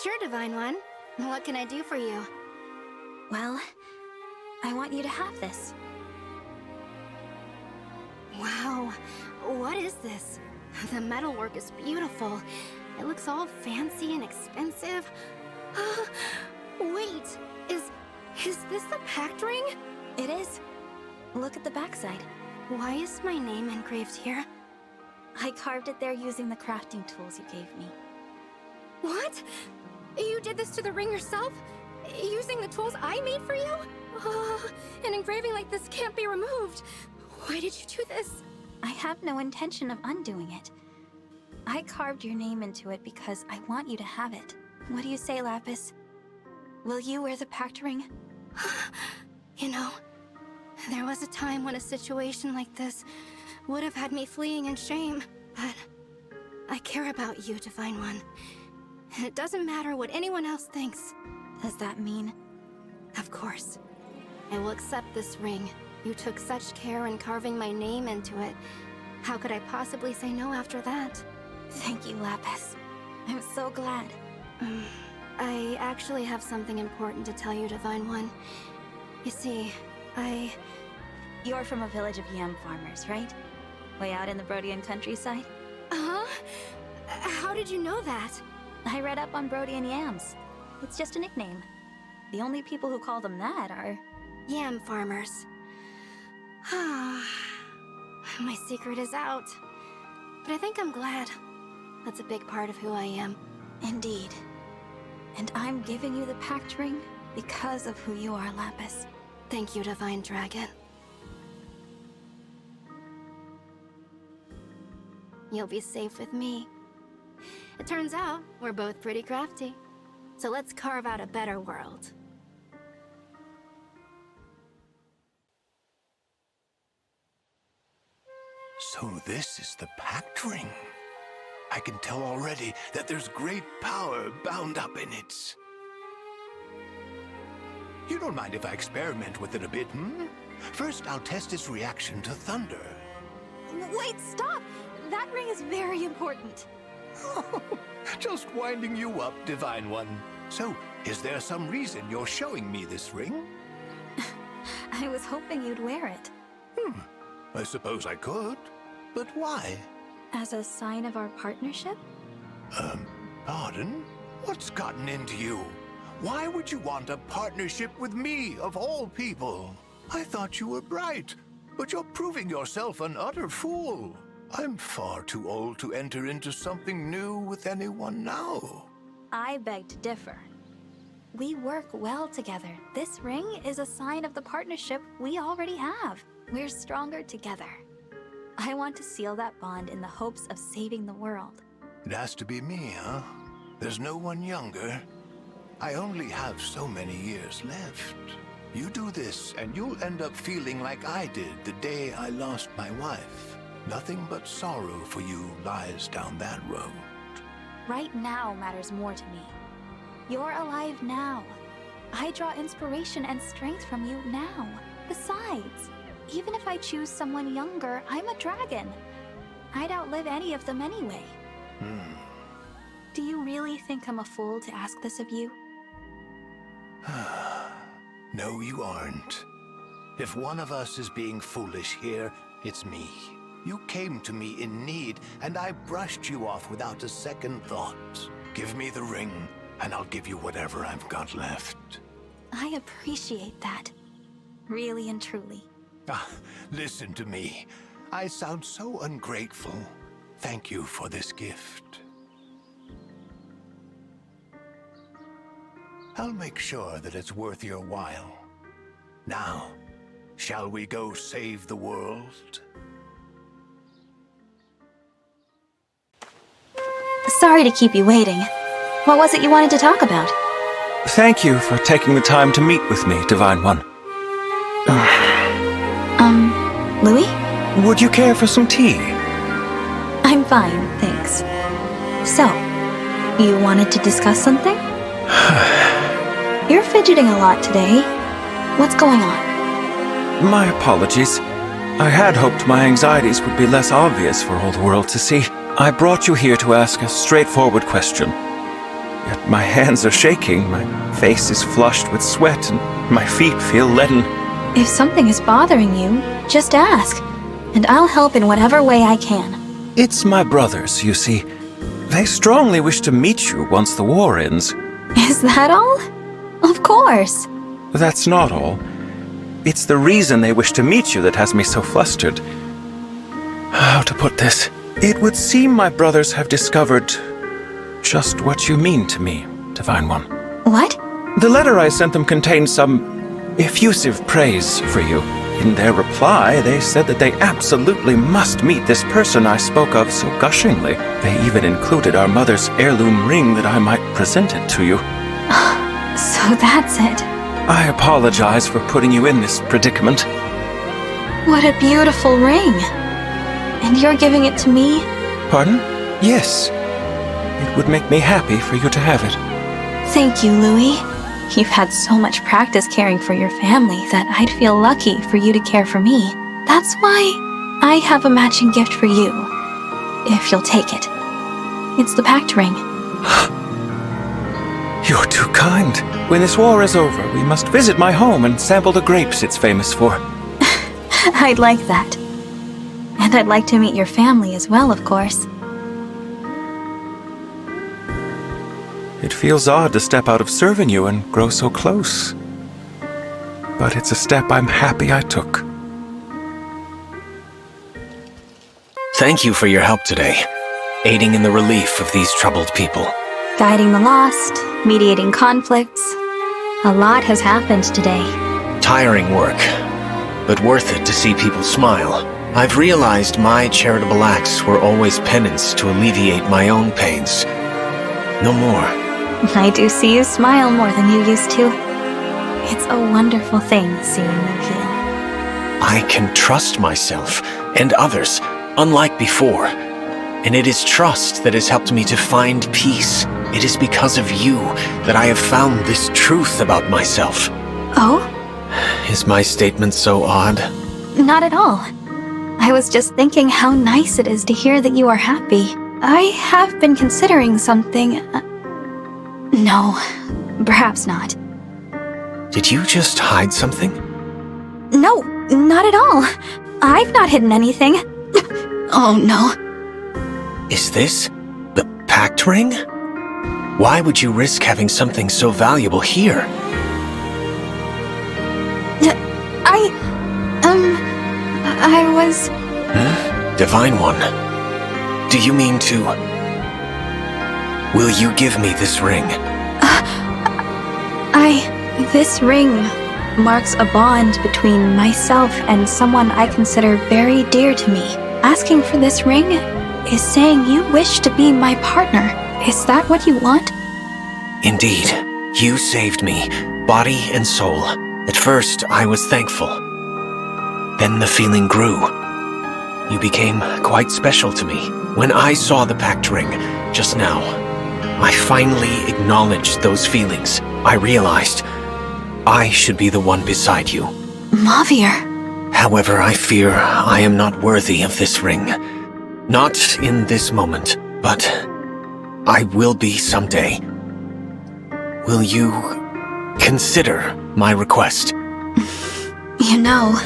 Sure, Divine One. What can I do for you? Well, I want you to have this. Wow, what is this? The metalwork is beautiful. It looks all fancy and expensive. Wait, is this the pact ring? It is. Look at the backside. Why is my name engraved here? I carved it there using the crafting tools you gave me. What? You did this to the ring yourself? Using the tools I made for you? An engraving like this can't be removed. Why did you do this? I have no intention of undoing it. I carved your name into it because I want you to have it. What do you say, Lapis? Will you wear the pact ring? You know, there was a time when a situation like this would have had me fleeing in shame, but I care about you, Divine One. And it doesn't matter what anyone else thinks. Does that mean? Of course. I will accept this ring. You took such care in carving my name into it. How could I possibly say no after that? Thank you, Lapis. I'm so glad. I actually have something important to tell you, Divine One. You see, You're from a village of yam farmers, right? Way out in the Brodian countryside? Uh-huh. How did you know that? I read up on Brodian yams. It's just a nickname. The only people who call them that are... yam farmers. My secret is out. But I think I'm glad. That's a big part of who I am. Indeed. And I'm giving you the pact ring because of who you are, Lapis. Thank you, Divine Dragon. You'll be safe with me. It turns out we're both pretty crafty. So let's carve out a better world. So this is the pact ring. I can tell already that there's great power bound up in it. You don't mind if I experiment with it a bit, hmm? First, I'll test its reaction to thunder. Wait, stop! That ring is very important. Just winding you up, Divine One. So, is there some reason you're showing me this ring? I was hoping you'd wear it. I suppose I could. But why? As a sign of our partnership? Pardon? What's gotten into you? Why would you want a partnership with me, of all people? I thought you were bright, but you're proving yourself an utter fool. I'm far too old to enter into something new with anyone now. I beg to differ. We work well together. This ring is a sign of the partnership we already have. We're stronger together. I want to seal that bond in the hopes of saving the world. It has to be me, huh? There's no one younger. I only have so many years left. You do this, and you'll end up feeling like I did the day I lost my wife. Nothing but sorrow for you lies down that road. Right now matters more to me. You're alive now. I draw inspiration and strength from you now. Besides, even if I choose someone younger, I'm a dragon. I'd outlive any of them anyway. Do you really think I'm a fool to ask this of you? No, you aren't. If one of us is being foolish here, it's me. You came to me in need, and I brushed you off without a second thought. Give me the ring, and I'll give you whatever I've got left. I appreciate that. Really and truly. Listen to me. I sound so ungrateful. Thank you for this gift. I'll make sure that it's worth your while. Now, shall we go save the world? Sorry to keep you waiting. What was it you wanted to talk about? Thank you for taking the time to meet with me, Divine One. Louis? Would you care for some tea? I'm fine, thanks. So, you wanted to discuss something? You're fidgeting a lot today. What's going on? My apologies. I had hoped my anxieties would be less obvious for all the world to see. I brought you here to ask a straightforward question. Yet my hands are shaking, my face is flushed with sweat, and my feet feel leaden. If something is bothering you, just ask, and I'll help in whatever way I can. It's my brothers, you see. They strongly wish to meet you once the war ends. Is that all? Of course. That's not all. It's the reason they wish to meet you that has me so flustered. How to put this? It would seem my brothers have discovered just what you mean to me, Divine One. What? The letter I sent them contained some effusive praise for you. In their reply, they said that they absolutely must meet this person I spoke of so gushingly. They even included our mother's heirloom ring that I might present it to you. So that's it. I apologize for putting you in this predicament. What a beautiful ring. And you're giving it to me? Pardon? Yes. It would make me happy for you to have it. Thank you, Louis. You've had so much practice caring for your family that I'd feel lucky for you to care for me. That's why I have a matching gift for you, if you'll take it. It's the pact ring. You're too kind. When this war is over, we must visit my home and sample the grapes it's famous for. I'd like that. And I'd like to meet your family as well, of course. It feels odd to step out of serving you and grow so close. But it's a step I'm happy I took. Thank you for your help today, aiding in the relief of these troubled people. Guiding the lost, mediating conflicts. A lot has happened today. Tiring work, but worth it to see people smile. I've realized my charitable acts were always penance to alleviate my own pains. No more. I do see you smile more than you used to. It's a wonderful thing seeing you heal. I can trust myself and others, unlike before. And it is trust that has helped me to find peace. It is because of you that I have found this truth about myself. Oh? Is my statement so odd? Not at all. I was just thinking how nice it is to hear that you are happy. I have been considering something. No, perhaps not. Did you just hide something? No, not at all. I've not hidden anything. Oh no. Is this the pact ring? Why would you risk having something so valuable here? I was... Divine One, do you mean to... Will you give me this ring? This ring marks a bond between myself and someone I consider very dear to me. Asking for this ring is saying you wish to be my partner. Is that what you want? Indeed. You saved me, body and soul. At first, I was thankful. Then the feeling grew. You became quite special to me. When I saw the pact ring just now, I finally acknowledged those feelings. I realized I should be the one beside you. Mavier. However, I fear I am not worthy of this ring. Not in this moment, but I will be someday. Will you consider my request? You know,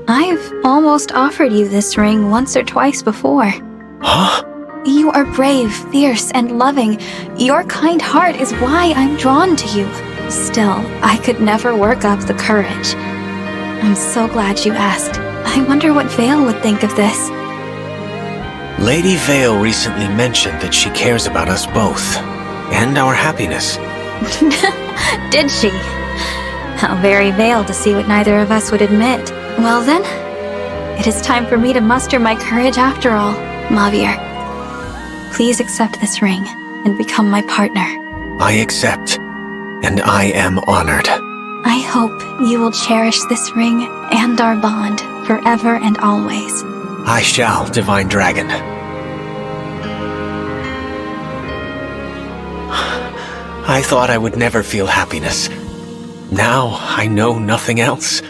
I've almost offered you this ring once or twice before. Huh? You are brave, fierce, and loving. Your kind heart is why I'm drawn to you. Still, I could never work up the courage. I'm so glad you asked. I wonder what Vale would think of this. Lady Vale recently mentioned that she cares about us both, and our happiness. Did she? How very Vale to see what neither of us would admit. Well then, it is time for me to muster my courage after all. Mavier, please accept this ring and become my partner. I accept, and I am honored. I hope you will cherish this ring and our bond forever and always. I shall, Divine Dragon. I thought I would never feel happiness. Now I know nothing else.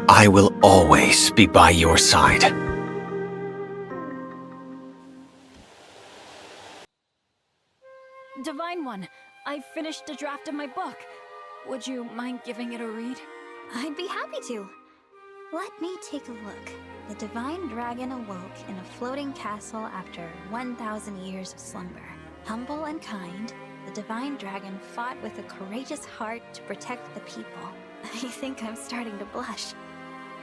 I will always be by your side. Divine One, I've finished a draft of my book. Would you mind giving it a read? I'd be happy to. Let me take a look. The Divine Dragon awoke in a floating castle after 1,000 years of slumber. Humble and kind, the Divine Dragon fought with a courageous heart to protect the people. I think I'm starting to blush.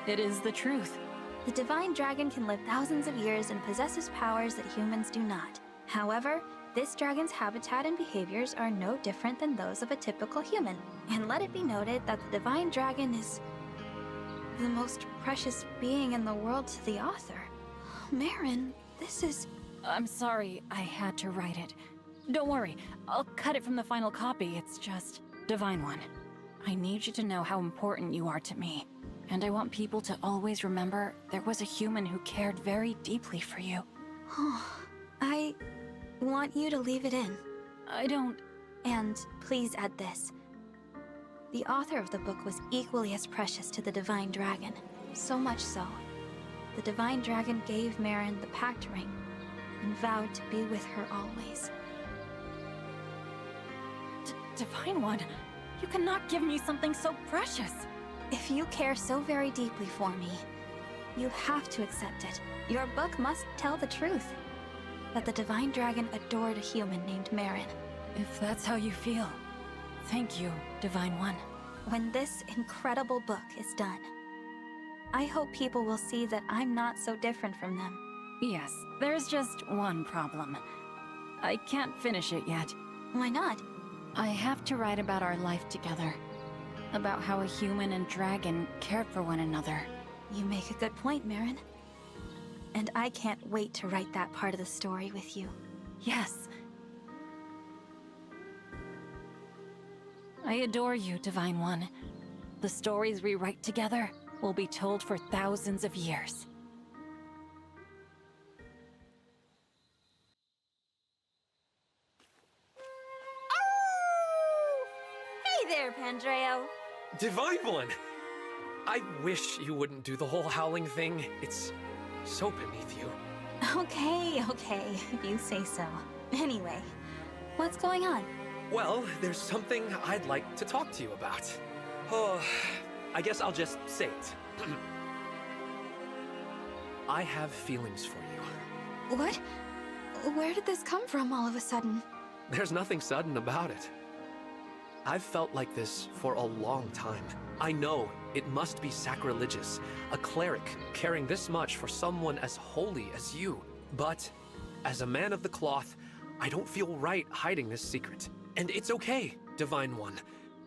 It is the truth. The Divine Dragon can live thousands of years and possesses powers that humans do not. However, this dragon's habitat and behaviors are no different than those of a typical human. And let it be noted that the Divine Dragon is the most precious being in the world to the author. Marin, this is... I'm sorry I had to write it. Don't worry, I'll cut it from the final copy. It's just... Divine One, I need you to know how important you are to me. And I want people to always remember there was a human who cared very deeply for you. I want you to leave it in. I don't... And please add this. The author of the book was equally as precious to the Divine Dragon. So much so, the Divine Dragon gave Marin the Pact Ring and vowed to be with her always. Divine One, you cannot give me something so precious. If you care so very deeply for me, you have to accept it. Your book must tell the truth. That the Divine Dragon adored a human named Marin. If that's how you feel, thank you, Divine One. When this incredible book is done, I hope people will see that I'm not so different from them. Yes, there's just one problem. I can't finish it yet. Why not? I have to write about our life together. About how a human and dragon cared for one another. You make a good point, Marin. And I can't wait to write that part of the story with you. Yes. I adore you, Divine One. The stories we write together will be told for thousands of years. Hey there, Pandreo. Divine One! I wish you wouldn't do the whole howling thing. It's so beneath you. Okay, if you say so. Anyway, what's going on? Well, there's something I'd like to talk to you about. Oh, I guess I'll just say it. I have feelings for you. What? Where did this come from all of a sudden? There's nothing sudden about it. I've felt like this for a long time. I know it must be sacrilegious, a cleric caring this much for someone as holy as you. But as a man of the cloth, I don't feel right hiding this secret. And it's okay, Divine One.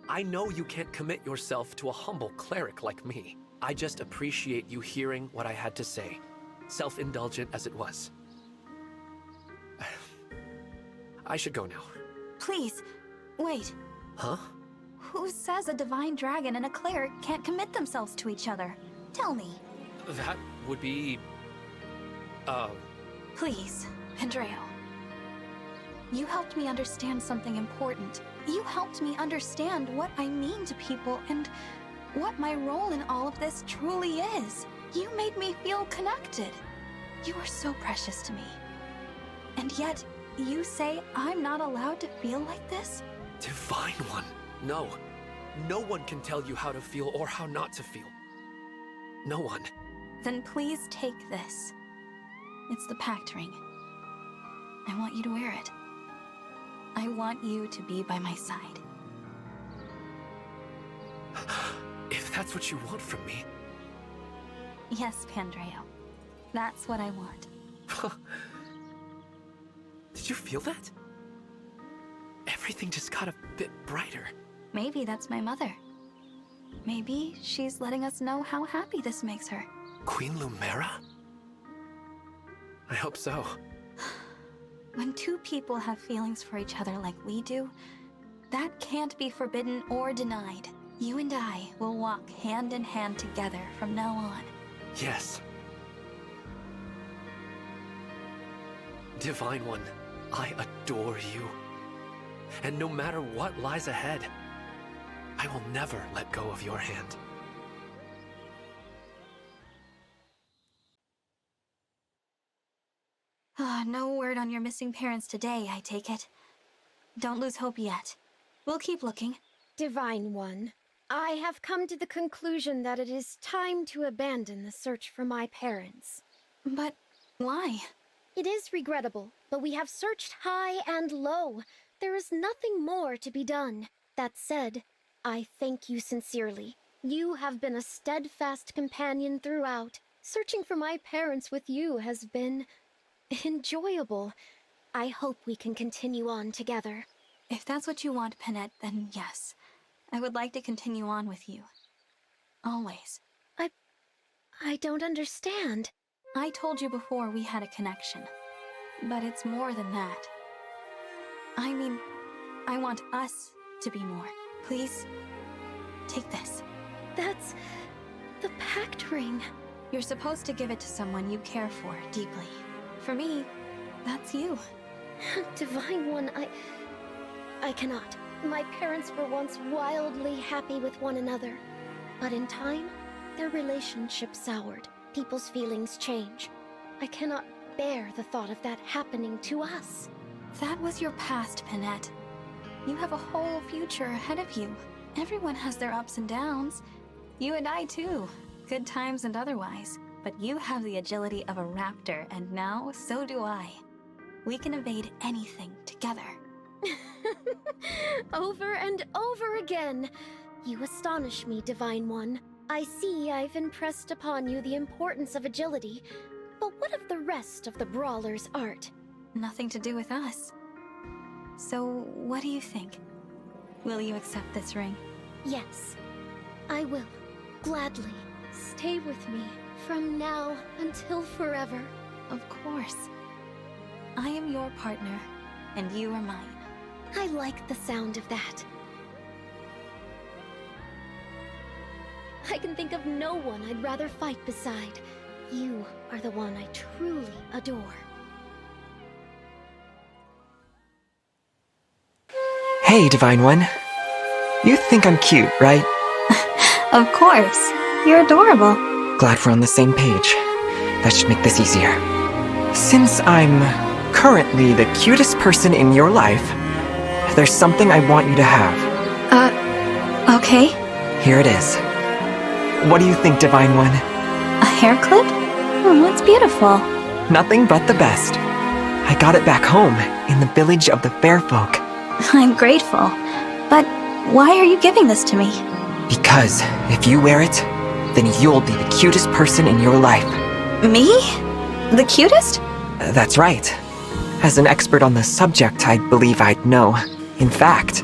I know you can't commit yourself to a humble cleric like me. I just appreciate you hearing what I had to say, self-indulgent as it was. I should go now. Please, wait. Huh? Who says a divine dragon and a cleric can't commit themselves to each other? Tell me. That would be... Please, Pandreo. You helped me understand something important. You helped me understand what I mean to people and what my role in all of this truly is. You made me feel connected. You are so precious to me. And yet, you say I'm not allowed to feel like this? Divine One, no. No one can tell you how to feel or how not to feel. No one. Then please take this. It's the Pact Ring. I want you to wear it. I want you to be by my side. If that's what you want from me. Yes, Pandreo. That's what I want. Did you feel that? Everything just got a bit brighter. Maybe that's my mother. Maybe she's letting us know how happy this makes her. Queen Lumera? I hope so. When two people have feelings for each other like we do, that can't be forbidden or denied. You and I will walk hand in hand together from now on. Yes. Divine One, I adore you. And no matter what lies ahead, I will never let go of your hand. No word on your missing parents today, I take it. Don't lose hope yet. We'll keep looking. Divine One, I have come to the conclusion that it is time to abandon the search for my parents. But why? It is regrettable, but we have searched high and low. There is nothing more to be done. That said, I thank you sincerely. You have been a steadfast companion throughout. Searching for my parents with you has been enjoyable. I hope we can continue on together. If that's what you want, Penette, then yes. I would like to continue on with you. Always. I don't understand. I told you before we had a connection. But it's more than that. I mean, I want us to be more. Please, take this. That's the pact ring. You're supposed to give it to someone you care for deeply. For me, that's you. Divine One, I cannot. My parents were once wildly happy with one another. But in time, their relationship soured. People's feelings change. I cannot bear the thought of that happening to us. That was your past, Pinette. You have a whole future ahead of you. Everyone has their ups and downs. You and I too. Good times and otherwise. But you have the agility of a raptor, and now so do I. We can evade anything together. Over and over again. You astonish me, Divine One. I see I've impressed upon you the importance of agility, but what of the rest of the Brawler's art? Nothing to do with us. So, what do you think? Will you accept this ring? Yes, I will. Gladly. Stay with me from now until forever. Of course. I am your partner, and you are mine. I like the sound of that. I can think of no one I'd rather fight beside. You are the one I truly adore. Hey, Divine One. You think I'm cute, right? Of course. You're adorable. Glad we're on the same page. That should make this easier. Since I'm currently the cutest person in your life, there's something I want you to have. Okay. Here it is. What do you think, Divine One? A hair clip? Oh, it's beautiful. Nothing but the best. I got it back home, in the village of the fair folk. I'm grateful. But why are you giving this to me? Because if you wear it, then you'll be the cutest person in your life. Me? The cutest? That's right. As an expert on the subject, I believe I'd know. In fact,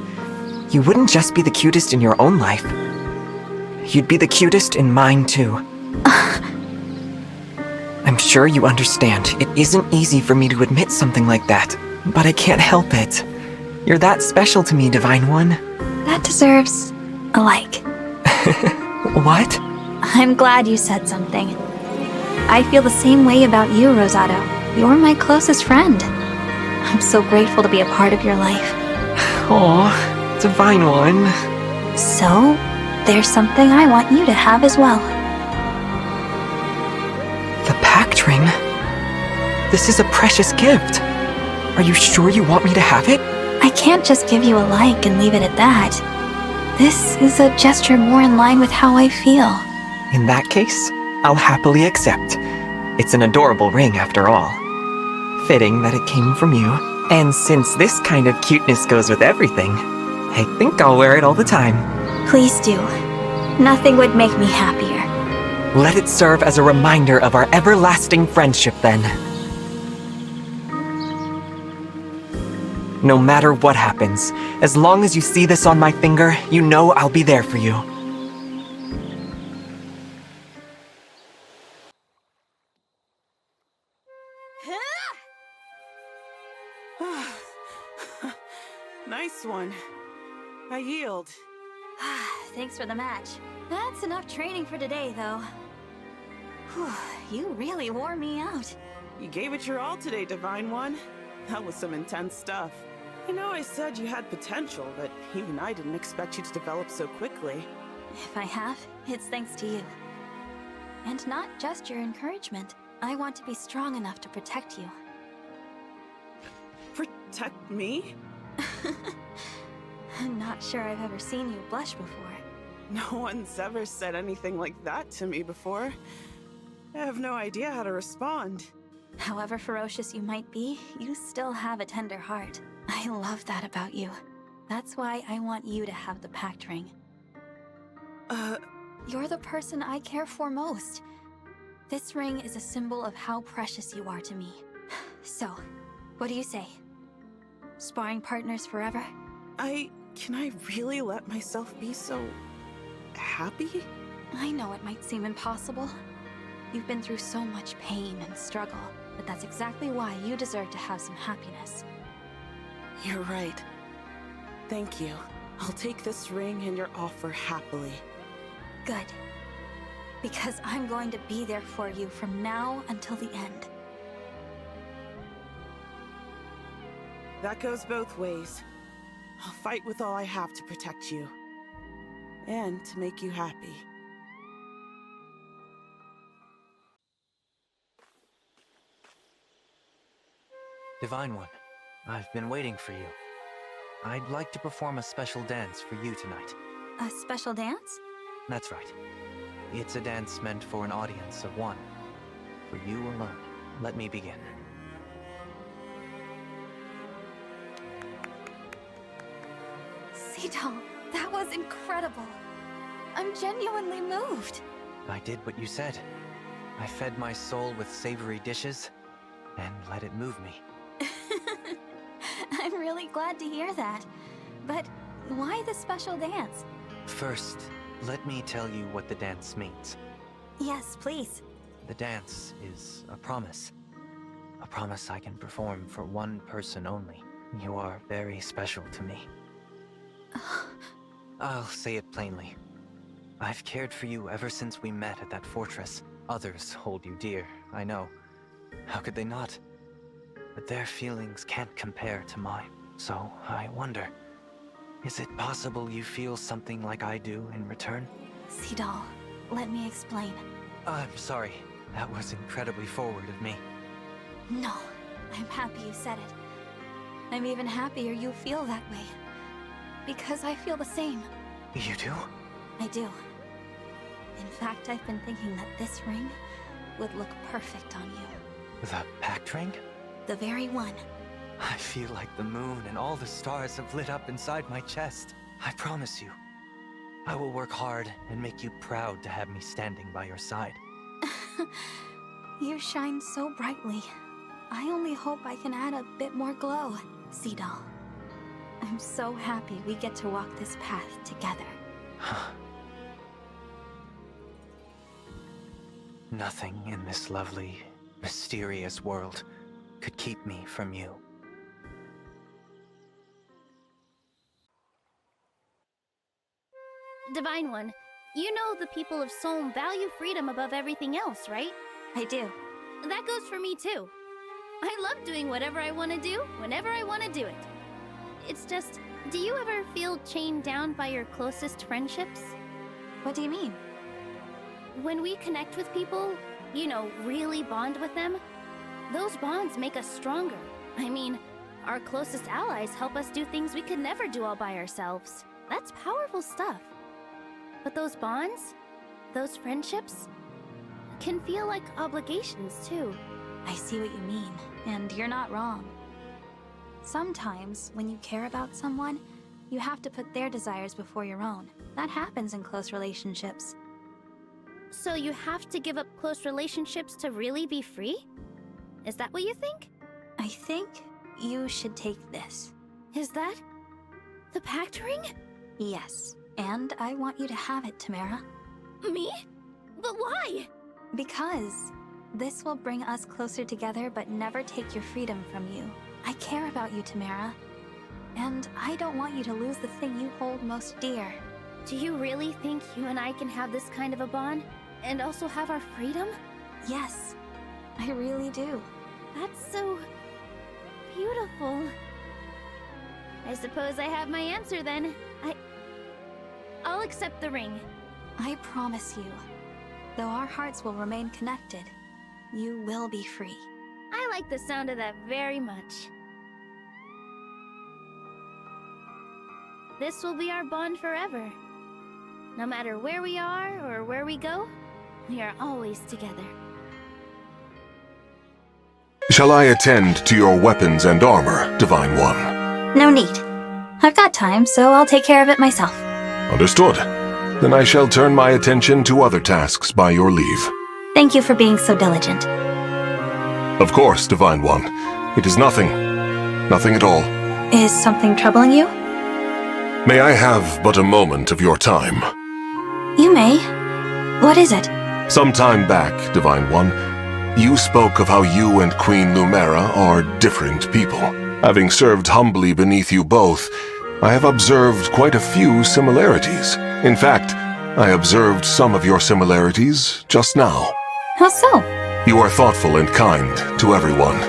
you wouldn't just be the cutest in your own life. You'd be the cutest in mine, too. I'm sure you understand. It isn't easy for me to admit something like that, but I can't help it. You're that special to me, Divine One. That deserves a like. What? I'm glad you said something. I feel the same way about you, Rosado. You're my closest friend. I'm so grateful to be a part of your life. Aw, Divine One. So, there's something I want you to have as well. The pact ring? This is a precious gift. Are you sure you want me to have it? I can't just give you a like and leave it at that. This is a gesture more in line with how I feel. In that case, I'll happily accept. It's an adorable ring after all. Fitting that it came from you. And since this kind of cuteness goes with everything, I think I'll wear it all the time. Please do. Nothing would make me happier. Let it serve as a reminder of our everlasting friendship, then. No matter what happens, as long as you see this on my finger, you know I'll be there for you. Nice one. I yield. Thanks for the match. That's enough training for today, though. Whew, you really wore me out. You gave it your all today, Divine One. That was some intense stuff. I know I said you had potential, but even I didn't expect you to develop so quickly. If I have, it's thanks to you. And not just your encouragement. I want to be strong enough to protect you. Protect me? I'm not sure I've ever seen you blush before. No one's ever said anything like that to me before. I have no idea how to respond. However ferocious you might be, you still have a tender heart. I love that about you. That's why I want you to have the pact ring. You're the person I care for most. This ring is a symbol of how precious you are to me. So, what do you say? Sparring partners forever? Can I really let myself be so happy? I know it might seem impossible, You've been through so much pain and struggle, but that's exactly why you deserve to have some happiness. You're right. Thank you. I'll take this ring and your offer happily. Good. Because I'm going to be there for you from now until the end. That goes both ways. I'll fight with all I have to protect you. And to make you happy. Divine One, I've been waiting for you. I'd like to perform a special dance for you tonight. A special dance? That's right. It's a dance meant for an audience of one. For you alone. Let me begin. Cedal, that was incredible. I'm genuinely moved. I did what you said. I fed my soul with savory dishes and let it move me. I'm really glad to hear that. But why the special dance? First, let me tell you what the dance means. Yes, please. The dance is a promise. A promise I can perform for one person only. You are very special to me. I'll say it plainly. I've cared for you ever since we met at that fortress. Others hold you dear, I know. How could they not? But their feelings can't compare to mine. So I wonder, is it possible you feel something like I do in return? Cedal, let me explain. I'm sorry. That was incredibly forward of me. No, I'm happy you said it. I'm even happier you feel that way. Because I feel the same. You do? I do. In fact, I've been thinking that this ring would look perfect on you. The pact ring? The very one. I feel like the moon and all the stars have lit up inside my chest. I promise you, I will work hard and make you proud to have me standing by your side. You shine so brightly. I only hope I can add a bit more glow, Cedal. I'm so happy we get to walk this path together. Nothing in this lovely, mysterious world could keep me from you. Divine One, you know the people of Solm value freedom above everything else, right? I do. That goes for me too. I love doing whatever I want to do, whenever I want to do it. It's just, do you ever feel chained down by your closest friendships? What do you mean? When we connect with people, you know, really bond with them, those bonds make us stronger. I mean, our closest allies help us do things we could never do all by ourselves. That's powerful stuff. But those bonds, those friendships, can feel like obligations too. I see what you mean, and you're not wrong. Sometimes, when you care about someone, you have to put their desires before your own. That happens in close relationships. So you have to give up close relationships to really be free? Is that what you think? I think you should take this. Is that the pact ring? Yes, and I want you to have it, Tamara. Me? But why? Because this will bring us closer together but never take your freedom from you. I care about you, Tamara. And I don't want you to lose the thing you hold most dear. Do you really think you and I can have this kind of a bond? And also have our freedom? Yes, I really do. That's so beautiful. I suppose I have my answer then. I'll accept the ring. I promise you, though our hearts will remain connected, you will be free. I like the sound of that very much. This will be our bond forever. No matter where we are or where we go, we are always together. Shall I attend to your weapons and armor, Divine One? No need. I've got time, so I'll take care of it myself. Understood. Then I shall turn my attention to other tasks by your leave. Thank you for being so diligent. Of course, Divine One. It is nothing. Nothing at all. Is something troubling you? May I have but a moment of your time? You may. What is it? Some time back, Divine One, you spoke of how you and Queen Lumera are different people. Having served humbly beneath you both, I have observed quite a few similarities. In fact, I observed some of your similarities just now. How so? You are thoughtful and kind to everyone.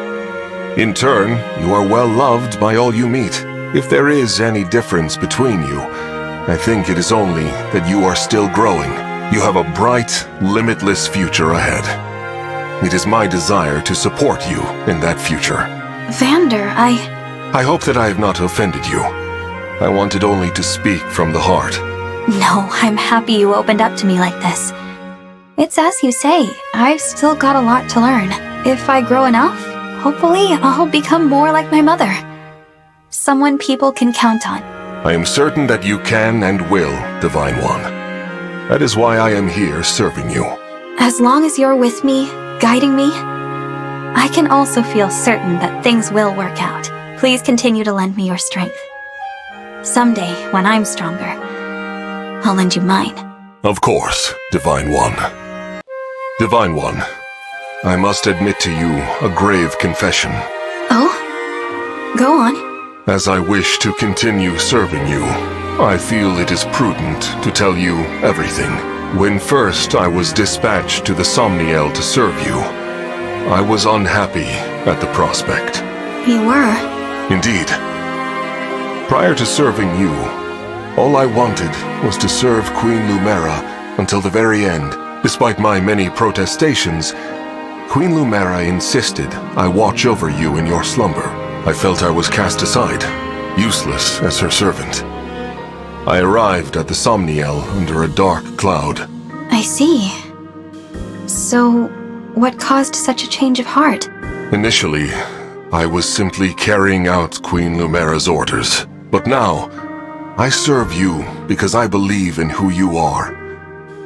In turn, you are well loved by all you meet. If there is any difference between you, I think it is only that you are still growing. You have a bright, limitless future ahead. It is my desire to support you in that future. Vander, I hope that I have not offended you. I wanted only to speak from the heart. No, I'm happy you opened up to me like this. It's as you say, I've still got a lot to learn. If I grow enough, hopefully I'll become more like my mother. Someone people can count on. I am certain that you can and will, Divine One. That is why I am here serving you. As long as you're with me, guiding me, I can also feel certain that things will work out. Please continue to lend me your strength. Someday, when I'm stronger, I'll lend you mine. Of course, Divine One. Divine One, I must admit to you a grave confession. Oh? Go on. As I wish to continue serving you, I feel it is prudent to tell you everything. When first I was dispatched to the Somniel to serve you, I was unhappy at the prospect. You were? Indeed. Prior to serving you, all I wanted was to serve Queen Lumera until the very end. Despite my many protestations, Queen Lumera insisted I watch over you in your slumber. I felt I was cast aside, useless as her servant. I arrived at the Somniel under a dark cloud. I see. So, what caused such a change of heart? Initially, I was simply carrying out Queen Lumera's orders. But now, I serve you because I believe in who you are.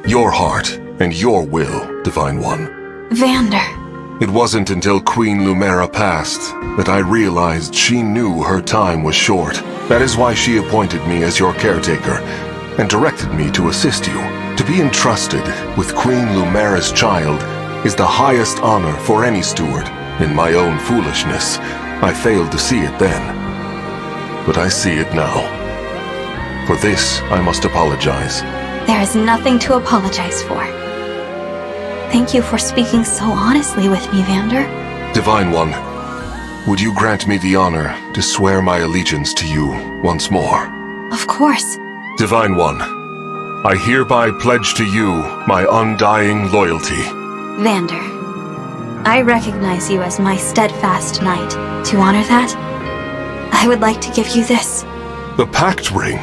Your heart and your will, Divine One. Vander. It wasn't until Queen Lumera passed that I realized she knew her time was short. That is why she appointed me as your caretaker and directed me to assist you. To be entrusted with Queen Lumera's child is the highest honor for any steward. In my own foolishness, I failed to see it then. But I see it now. For this, I must apologize. There is nothing to apologize for. Thank you for speaking so honestly with me, Vander. Divine One, would you grant me the honor to swear my allegiance to you once more? Of course. Divine One, I hereby pledge to you my undying loyalty. Vander, I recognize you as my steadfast knight. To honor that, I would like to give you this. The Pact Ring?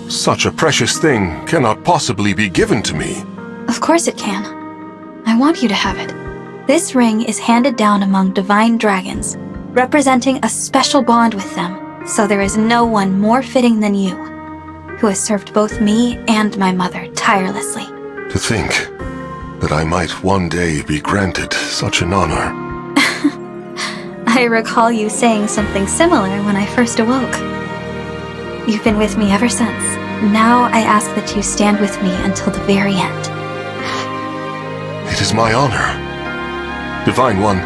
Such a precious thing cannot possibly be given to me. Of course it can. I want you to have it. This ring is handed down among divine dragons, representing a special bond with them, so there is no one more fitting than you, who has served both me and my mother tirelessly. To think that I might one day be granted such an honor. I recall you saying something similar when I first awoke. You've been with me ever since. Now I ask that you stand with me until the very end. It is my honor. Divine One,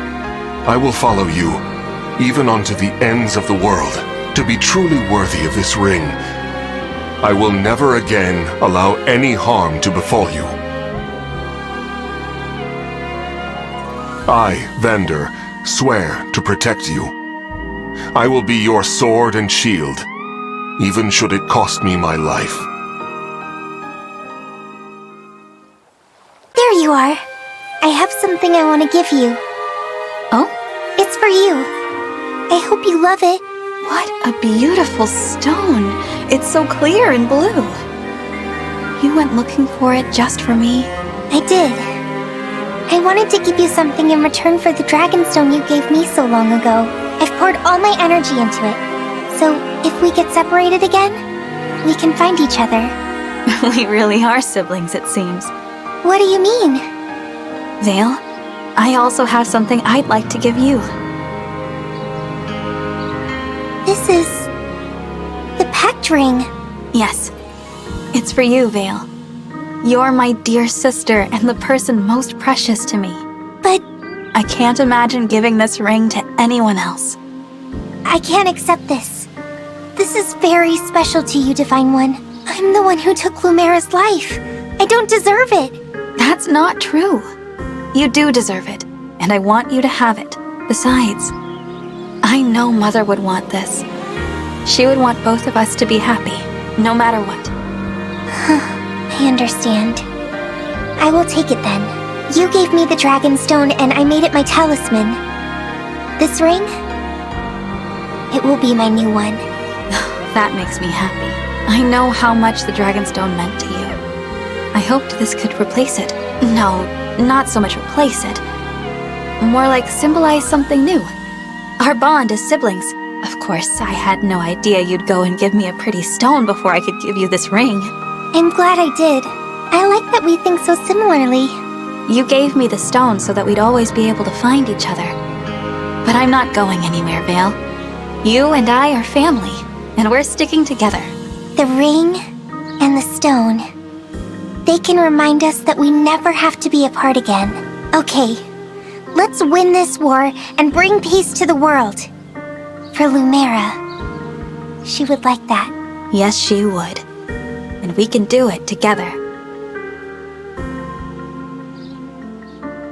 I will follow you, even unto the ends of the world, to be truly worthy of this ring. I will never again allow any harm to befall you. I, Vander, swear to protect you. I will be your sword and shield, even should it cost me my life. There you are. I have something I want to give you. Oh? It's for you. I hope you love it. What a beautiful stone. It's so clear and blue. You went looking for it just for me? I did. I wanted to give you something in return for the dragonstone you gave me so long ago. I've poured all my energy into it. So, if we get separated again, we can find each other. We really are siblings, it seems. What do you mean? Vale, I also have something I'd like to give you. This is... the Pact Ring. Yes. It's for you, Vale. You're my dear sister and the person most precious to me. But I can't imagine giving this ring to anyone else. I can't accept this. This is very special to you, Divine One. I'm the one who took Lumera's life. I don't deserve it. That's not true. You do deserve it, and I want you to have it. Besides, I know Mother would want this. She would want both of us to be happy, no matter what. I understand. I will take it then. You gave me the dragon stone and I made it my talisman. This ring? It will be my new one. That makes me happy. I know how much the Dragonstone meant to you. I hoped this could replace it. No, not so much replace it. More like symbolize something new. Our bond as siblings. Of course, I had no idea you'd go and give me a pretty stone before I could give you this ring. I'm glad I did. I like that we think so similarly. You gave me the stone so that we'd always be able to find each other. But I'm not going anywhere, Vale. You and I are family, and we're sticking together. The ring and the stone. They can remind us that we never have to be apart again. Okay, let's win this war and bring peace to the world. For Lumera. She would like that. Yes, she would. And we can do it together.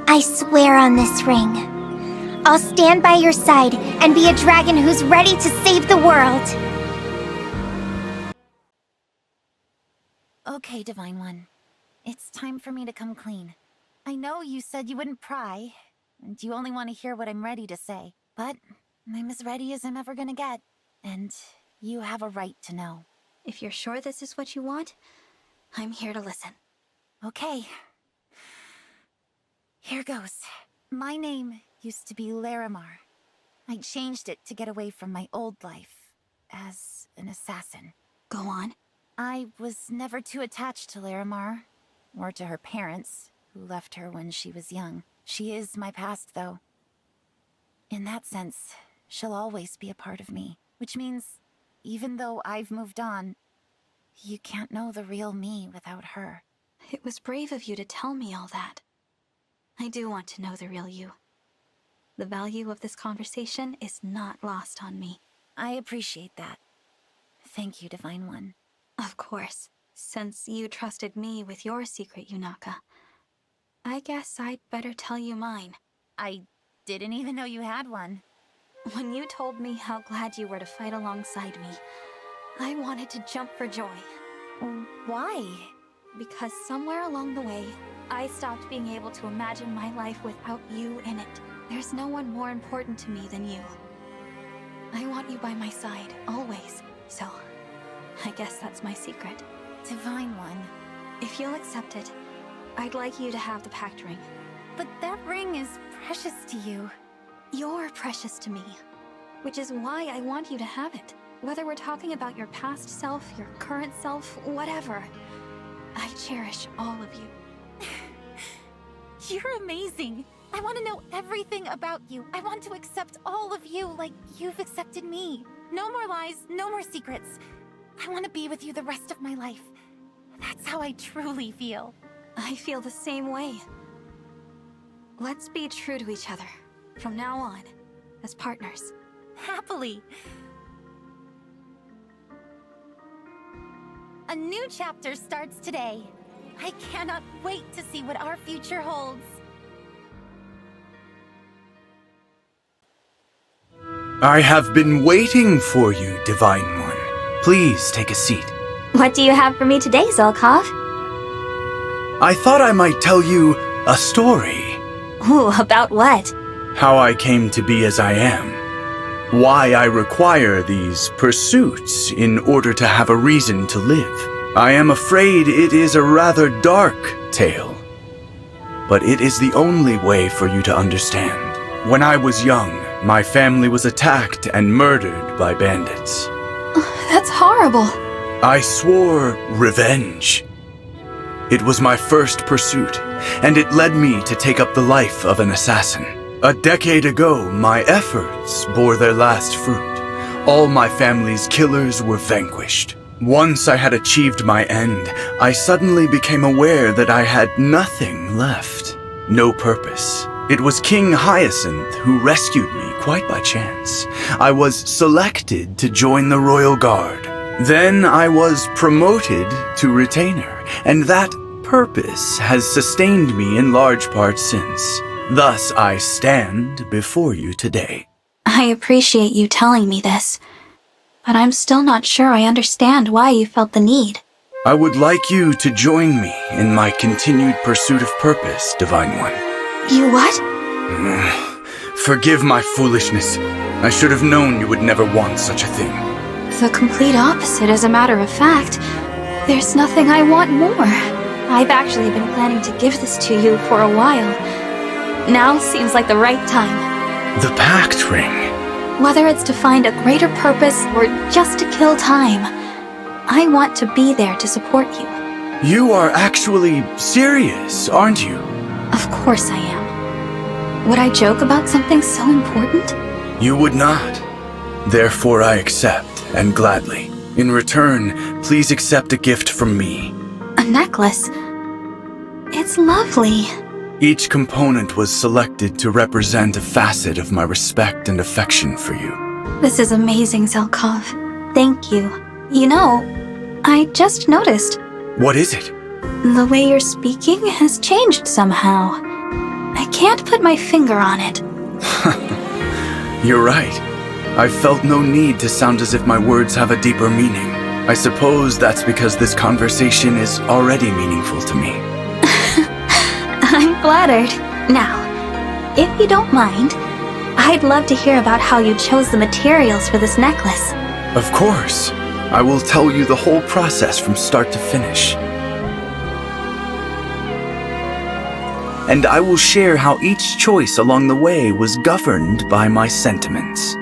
I swear on this ring. I'll stand by your side and be a dragon who's ready to save the world. Okay, Divine One. It's time for me to come clean. I know you said you wouldn't pry, and you only want to hear what I'm ready to say. But I'm as ready as I'm ever gonna get, and you have a right to know. If you're sure this is what you want, I'm here to listen. Okay. Here goes. My name used to be Larimar. I changed it to get away from my old life as an assassin. Go on. I was never too attached to Larimar, or to her parents, who left her when she was young. She is my past, though. In that sense, she'll always be a part of me, which means, even though I've moved on, you can't know the real me without her. It was brave of you to tell me all that. I do want to know the real you. The value of this conversation is not lost on me. I appreciate that. Thank you, Divine One. Of course, since you trusted me with your secret, Yunaka. I guess I'd better tell you mine. I didn't even know you had one. When you told me how glad you were to fight alongside me, I wanted to jump for joy. Why? Because somewhere along the way, I stopped being able to imagine my life without you in it. There's no one more important to me than you. I want you by my side, always. So, I guess that's my secret. Divine One. If you'll accept it, I'd like you to have the pact ring. But that ring is precious to you. You're precious to me, which is why I want you to have it. Whether we're talking about your past self, your current self, whatever. I cherish all of you. You're amazing. I want to know everything about you. I want to accept all of you like you've accepted me. No more lies, no more secrets. I want to be with you the rest of my life. That's how I truly feel. I feel the same way. Let's be true to each other, from now on, as partners. Happily. A new chapter starts today. I cannot wait to see what our future holds. I have been waiting for you, Divine One. Please take a seat. What do you have for me today, Zelkov? I thought I might tell you a story. Ooh, about what? How I came to be as I am. Why I require these pursuits in order to have a reason to live. I am afraid it is a rather dark tale. But it is the only way for you to understand. When I was young, my family was attacked and murdered by bandits. That's horrible. I swore revenge. It was my first pursuit, and it led me to take up the life of an assassin. A decade ago, my efforts bore their last fruit. All my family's killers were vanquished. Once I had achieved my end, I suddenly became aware that I had nothing left. No purpose. It was King Hyacinth who rescued me quite by chance. I was selected to join the Royal Guard. Then I was promoted to retainer, and that purpose has sustained me in large part since. Thus I stand before you today. I appreciate you telling me this, but I'm still not sure I understand why you felt the need. I would like you to join me in my continued pursuit of purpose, Divine One. You what? Forgive my foolishness. I should have known you would never want such a thing. The complete opposite, as a matter of fact. There's nothing I want more. I've actually been planning to give this to you for a while. Now seems like the right time. The Pact Ring. Whether it's to find a greater purpose or just to kill time, I want to be there to support you. You are actually serious, aren't you? Of course I am. Would I joke about something so important? You would not. Therefore I accept, and gladly. In return, please accept a gift from me. A necklace? It's lovely. Each component was selected to represent a facet of my respect and affection for you. This is amazing, Zelkov. Thank you. You know, I just noticed. What is it? The way you're speaking has changed somehow. I can't put my finger on it. You're right. I've felt no need to sound as if my words have a deeper meaning. I suppose that's because this conversation is already meaningful to me. I'm flattered. Now, if you don't mind, I'd love to hear about how you chose the materials for this necklace. Of course. I will tell you the whole process from start to finish. And I will share how each choice along the way was governed by my sentiments.